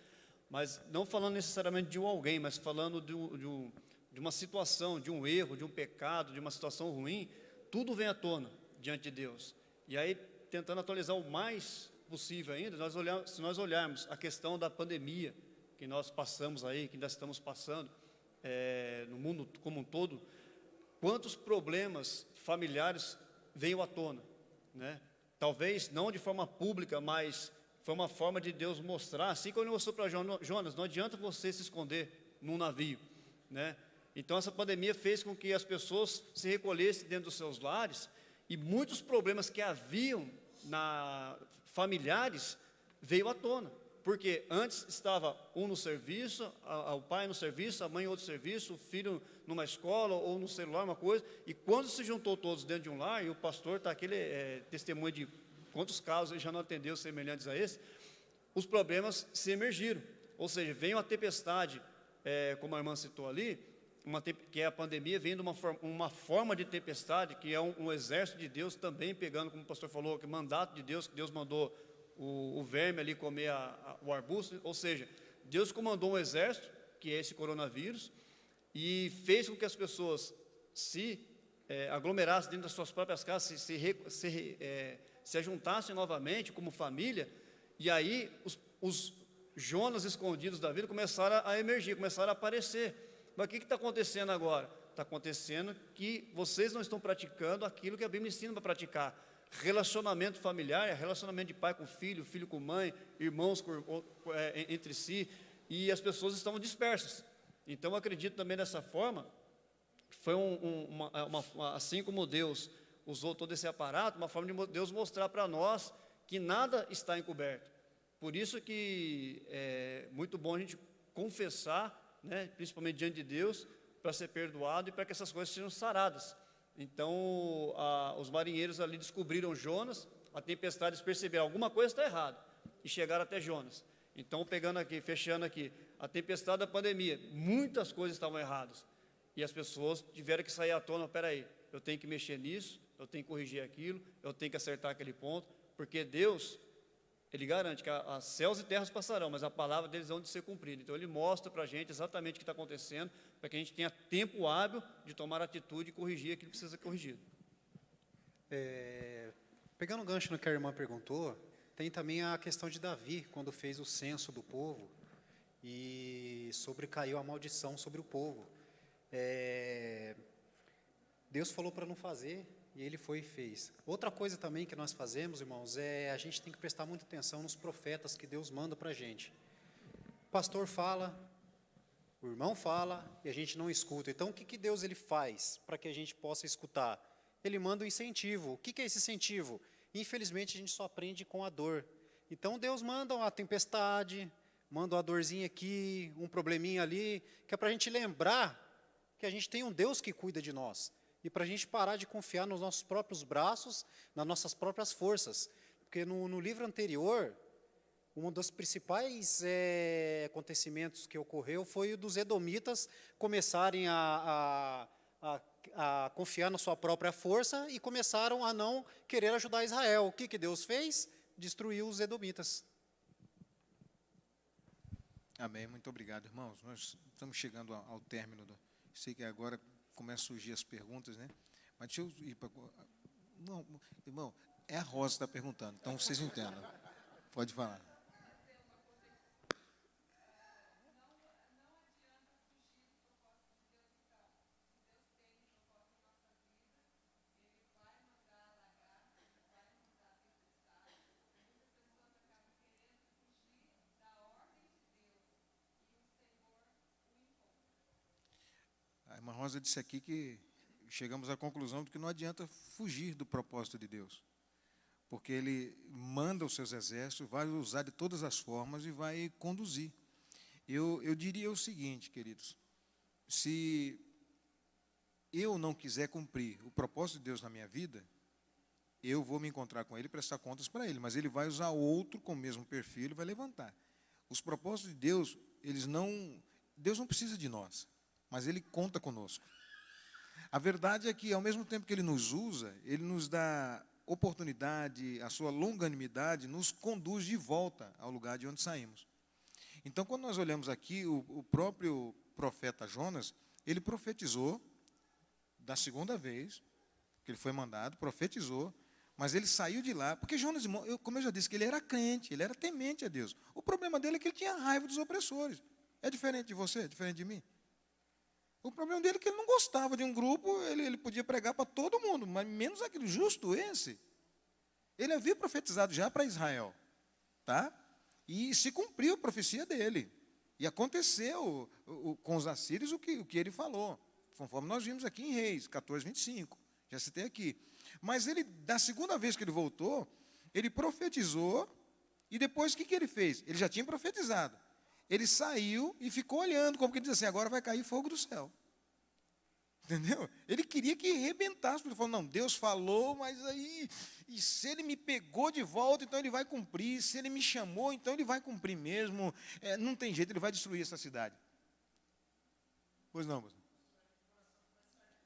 mas não falando necessariamente de um alguém, mas falando de uma situação, de um erro, de um pecado, de uma situação ruim. Tudo vem à tona diante de Deus. E aí, tentando atualizar o mais possível ainda, se nós olharmos a questão da pandemia que nós passamos aí, que ainda estamos passando, no mundo como um todo, quantos problemas familiares veio à tona, né? Talvez não de forma pública, mas foi uma forma de Deus mostrar, assim como ele mostrou para Jonas, não adianta você se esconder num navio, né? Então essa pandemia fez com que as pessoas se recolhessem dentro dos seus lares, e muitos problemas que haviam familiares veio à tona. Porque antes estava um no serviço, o pai no serviço, a mãe em outro serviço, o filho numa escola ou no celular, uma coisa. E quando se juntou todos dentro de um lar, e o pastor está aquele testemunho de quantos casos ele já não atendeu semelhantes a esse, os problemas se emergiram. Ou seja, veio uma tempestade, como a irmã citou ali, que é a pandemia, vem de uma forma de tempestade, que é um exército de Deus também pegando, como o pastor falou, que mandato de Deus, que Deus mandou o verme ali comer o arbusto, ou seja, Deus comandou um exército, que é esse coronavírus, e fez com que as pessoas se aglomerassem dentro das suas próprias casas, se ajuntassem novamente como família, e aí os Jonas escondidos da vida começaram a emergir, começaram a aparecer. Mas o que está acontecendo agora? Está acontecendo que vocês não estão praticando aquilo que a Bíblia ensina para praticar. Relacionamento familiar é relacionamento de pai com filho, filho com mãe, irmãos entre si, e as pessoas estão dispersas. Então, eu acredito também dessa forma, foi assim como Deus usou todo esse aparato, uma forma de Deus mostrar para nós que nada está encoberto. Por isso que é muito bom a gente confessar, né, principalmente diante de Deus, para ser perdoado e para que essas coisas sejam saradas. Então, os marinheiros ali descobriram Jonas, a tempestade, eles perceberam, alguma coisa está errada, e chegaram até Jonas. Então, pegando aqui, fechando aqui, a tempestade da pandemia, muitas coisas estavam erradas, e as pessoas tiveram que sair à tona, peraí, eu tenho que mexer nisso, eu tenho que corrigir aquilo, eu tenho que acertar aquele ponto, porque Deus, Ele garante que as céus e terras passarão, mas a palavra deles vão de ser cumprida. Então, Ele mostra para a gente exatamente o que está acontecendo, para que a gente tenha tempo hábil de tomar atitude e corrigir aquilo que precisa ser corrigido. Pegando o gancho no que a irmã perguntou, tem também a questão de Davi, quando fez o censo do povo, e sobrecaiu a maldição sobre o povo. Deus falou para não fazer, e ele foi e fez. Outra coisa também que nós fazemos, irmãos, a gente tem que prestar muita atenção nos profetas que Deus manda para a gente. O pastor fala, o irmão fala, e a gente não escuta. Então, o que Deus ele faz para que a gente possa escutar? Ele manda um incentivo. O que é esse incentivo? Infelizmente, a gente só aprende com a dor. Então, Deus manda uma tempestade, manda uma dorzinha aqui, um probleminha ali, que é para a gente lembrar que a gente tem um Deus que cuida de nós. E para a gente parar de confiar nos nossos próprios braços, nas nossas próprias forças. Porque no livro anterior, um dos principais acontecimentos que ocorreu foi o dos edomitas começarem a confiar na sua própria força e começaram a não querer ajudar Israel. O que Deus fez? Destruiu os edomitas. Amém, muito obrigado, irmãos. Nós estamos chegando ao término. Sei que agora começam a surgir as perguntas, né? Mas deixa eu ir para... Não, irmão, é a Rosa que está perguntando, então vocês entendam. Pode falar. A irmã Rosa disse aqui que chegamos à conclusão de que não adianta fugir do propósito de Deus, porque Ele manda os seus exércitos, vai usar de todas as formas e vai conduzir. Eu diria o seguinte, queridos, se eu não quiser cumprir o propósito de Deus na minha vida, eu vou me encontrar com Ele e prestar contas para Ele, mas Ele vai usar outro com o mesmo perfil e vai levantar. Os propósitos de Deus, Deus não precisa de nós, mas Ele conta conosco. A verdade é que, ao mesmo tempo que Ele nos usa, Ele nos dá oportunidade, a sua longanimidade nos conduz de volta ao lugar de onde saímos. Então, quando nós olhamos aqui, o próprio profeta Jonas, ele profetizou da segunda vez que ele foi mandado, profetizou, mas ele saiu de lá, porque Jonas, como eu já disse, que ele era crente, ele era temente a Deus. O problema dele é que ele tinha raiva dos opressores. É diferente de você, é diferente de mim. O problema dele é que ele não gostava de um grupo, ele podia pregar para todo mundo, mas menos aquele justo esse. Ele havia profetizado já para Israel. Tá? E se cumpriu a profecia dele. E aconteceu com os assírios o que ele falou, conforme nós vimos aqui em Reis 14, 25. Já citei aqui. Mas ele, da segunda vez que ele voltou, ele profetizou, e depois o que ele fez? Ele já tinha profetizado. Ele saiu e ficou olhando, como que diz assim, agora vai cair fogo do céu. Entendeu? Ele queria que arrebentasse, ele falou, não, Deus falou, mas aí, e se ele me pegou de volta, então ele vai cumprir, se ele me chamou, então ele vai cumprir mesmo, não tem jeito, ele vai destruir essa cidade. Pois não, pastor?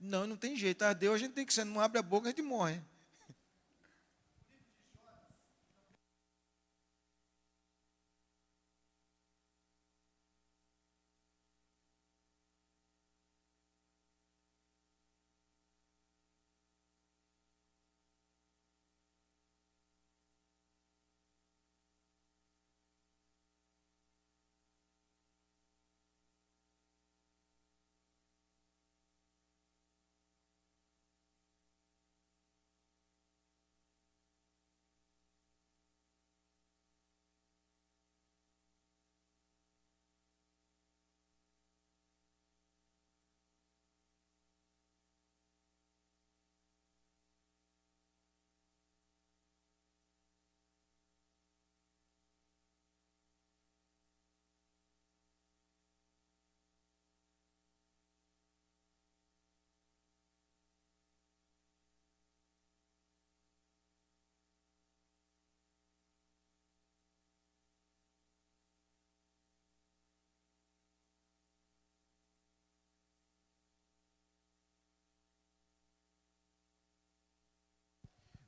Não, não tem jeito, a Deus a gente tem que ser, não abre a boca, a gente morre.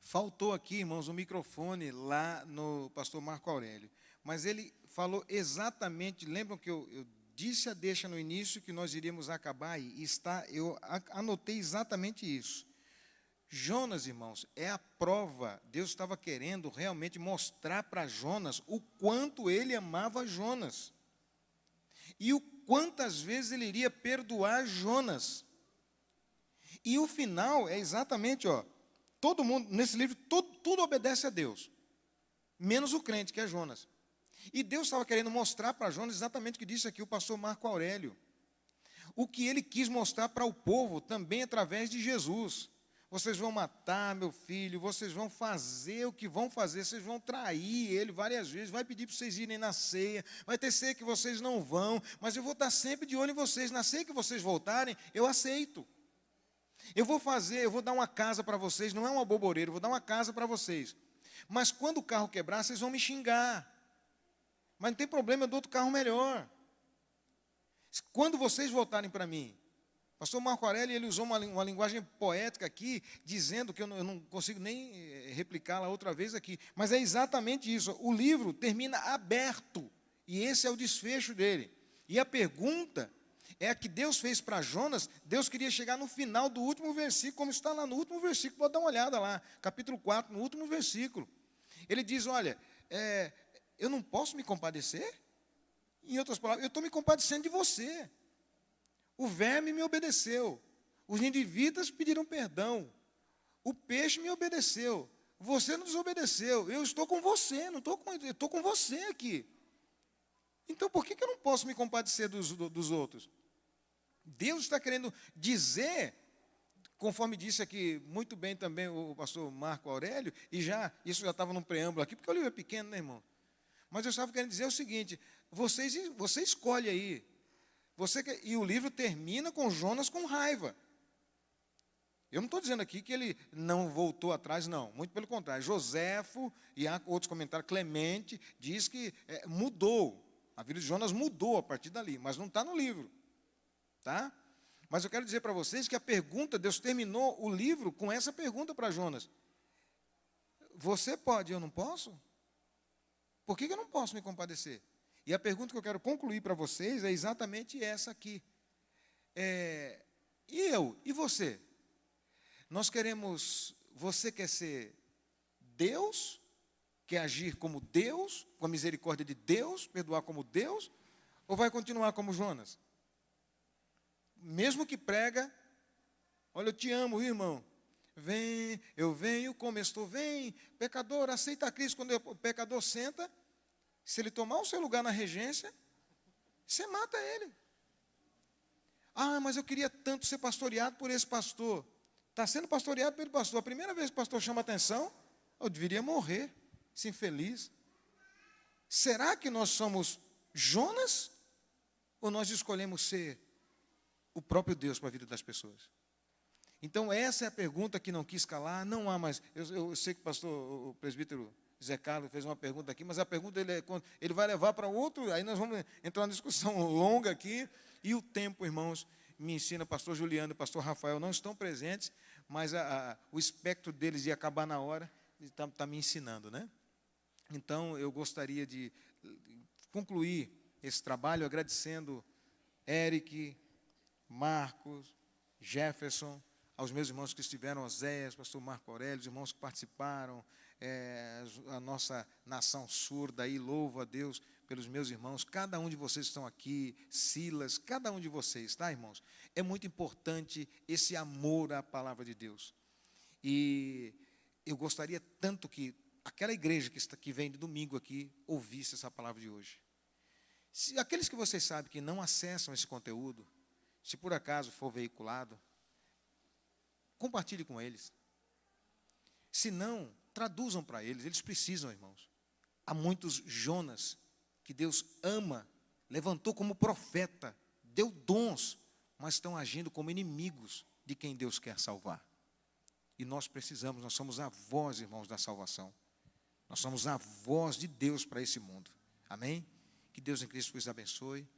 Faltou aqui, irmãos, o microfone lá no pastor Marco Aurélio. Mas ele falou exatamente, lembram que eu disse a deixa no início que nós iríamos acabar aí? Eu anotei exatamente isso. Jonas, irmãos, é a prova. Deus estava querendo realmente mostrar para Jonas o quanto ele amava Jonas. E o quantas vezes ele iria perdoar Jonas. E o final é exatamente, todo mundo, nesse livro, tudo obedece a Deus, menos o crente, que é Jonas. E Deus estava querendo mostrar para Jonas exatamente o que disse aqui o pastor Marco Aurélio. O que ele quis mostrar para o povo, também através de Jesus. Vocês vão matar meu filho, vocês vão fazer o que vão fazer, vocês vão trair ele várias vezes, vai pedir para vocês irem na ceia, vai ter ceia que vocês não vão, mas eu vou estar sempre de olho em vocês, na ceia que vocês voltarem, eu aceito. Eu vou dar uma casa para vocês, não é uma boboreira, eu vou dar uma casa para vocês. Mas quando o carro quebrar, vocês vão me xingar. Mas não tem problema, eu dou outro carro melhor. Quando vocês voltarem para mim, pastor Marco Aurélio, ele usou uma linguagem poética aqui, dizendo que eu não consigo nem replicá-la outra vez aqui, mas é exatamente isso. O livro termina aberto, e esse é o desfecho dele. E a pergunta é a que Deus fez para Jonas. Deus queria chegar no final do último versículo, como está lá no último versículo, pode dar uma olhada lá, capítulo 4, no último versículo. Ele diz, olha, eu não posso me compadecer? Em outras palavras, eu estou me compadecendo de você. O verme me obedeceu, os ninivitas pediram perdão, o peixe me obedeceu, você não desobedeceu, eu estou com você, eu estou com você aqui. Então, por que eu não posso me compadecer dos outros? Deus está querendo dizer, conforme disse aqui muito bem também o pastor Marco Aurélio, e isso já estava no preâmbulo aqui, porque o livro é pequeno, né, irmão? Mas eu estava querendo dizer o seguinte, você escolhe aí, e o livro termina com Jonas com raiva. Eu não estou dizendo aqui que ele não voltou atrás, não, muito pelo contrário. Joséfo, e há outros comentários, Clemente, diz que mudou, a vida de Jonas mudou a partir dali, mas não está no livro. Tá? Mas eu quero dizer para vocês que a pergunta, Deus terminou o livro com essa pergunta para Jonas. Você pode, eu não posso? Por que eu não posso me compadecer? E a pergunta que eu quero concluir para vocês é exatamente essa aqui. E eu? E você? Você quer ser Deus? Quer agir como Deus? Com a misericórdia de Deus? Perdoar como Deus? Ou vai continuar como Jonas? Mesmo que prega, olha, eu te amo, irmão. Vem, eu venho como estou, vem, pecador, aceita a Cristo. Quando o pecador senta, Se ele tomar o seu lugar na regência, você mata ele. Ah, mas eu queria tanto ser pastoreado por esse pastor. Está sendo pastoreado pelo pastor. A primeira vez que o pastor chama atenção, eu deveria morrer, esse infeliz. Será que nós somos Jonas? Ou nós escolhemos ser o próprio Deus para a vida das pessoas? Então, essa é a pergunta que não quis calar. Não há mais. Eu sei que o presbítero Zé Carlos fez uma pergunta aqui, mas a pergunta ele vai levar para outro. Aí nós vamos entrar numa discussão longa aqui. E o tempo, irmãos, me ensina, pastor Juliano e pastor Rafael não estão presentes, mas o espectro deles de acabar na hora está me ensinando, né? Então, eu gostaria de concluir esse trabalho agradecendo Eric, Marcos, Jefferson, aos meus irmãos que estiveram, Oséias, pastor Marco Aurélio, os irmãos que participaram, a nossa nação surda aí, louvo a Deus pelos meus irmãos, cada um de vocês que estão aqui, Silas, cada um de vocês, tá, irmãos? É muito importante esse amor à palavra de Deus. E eu gostaria tanto que aquela igreja que vem de domingo aqui ouvisse essa palavra de hoje. Se aqueles que vocês sabem que não acessam esse conteúdo, se por acaso for veiculado, compartilhe com eles. Se não, traduzam para eles. Eles precisam, irmãos. Há muitos Jonas que Deus ama, levantou como profeta, deu dons, mas estão agindo como inimigos de quem Deus quer salvar. E nós precisamos, nós somos a voz, irmãos, da salvação. Nós somos a voz de Deus para esse mundo. Amém? Que Deus em Cristo vos abençoe.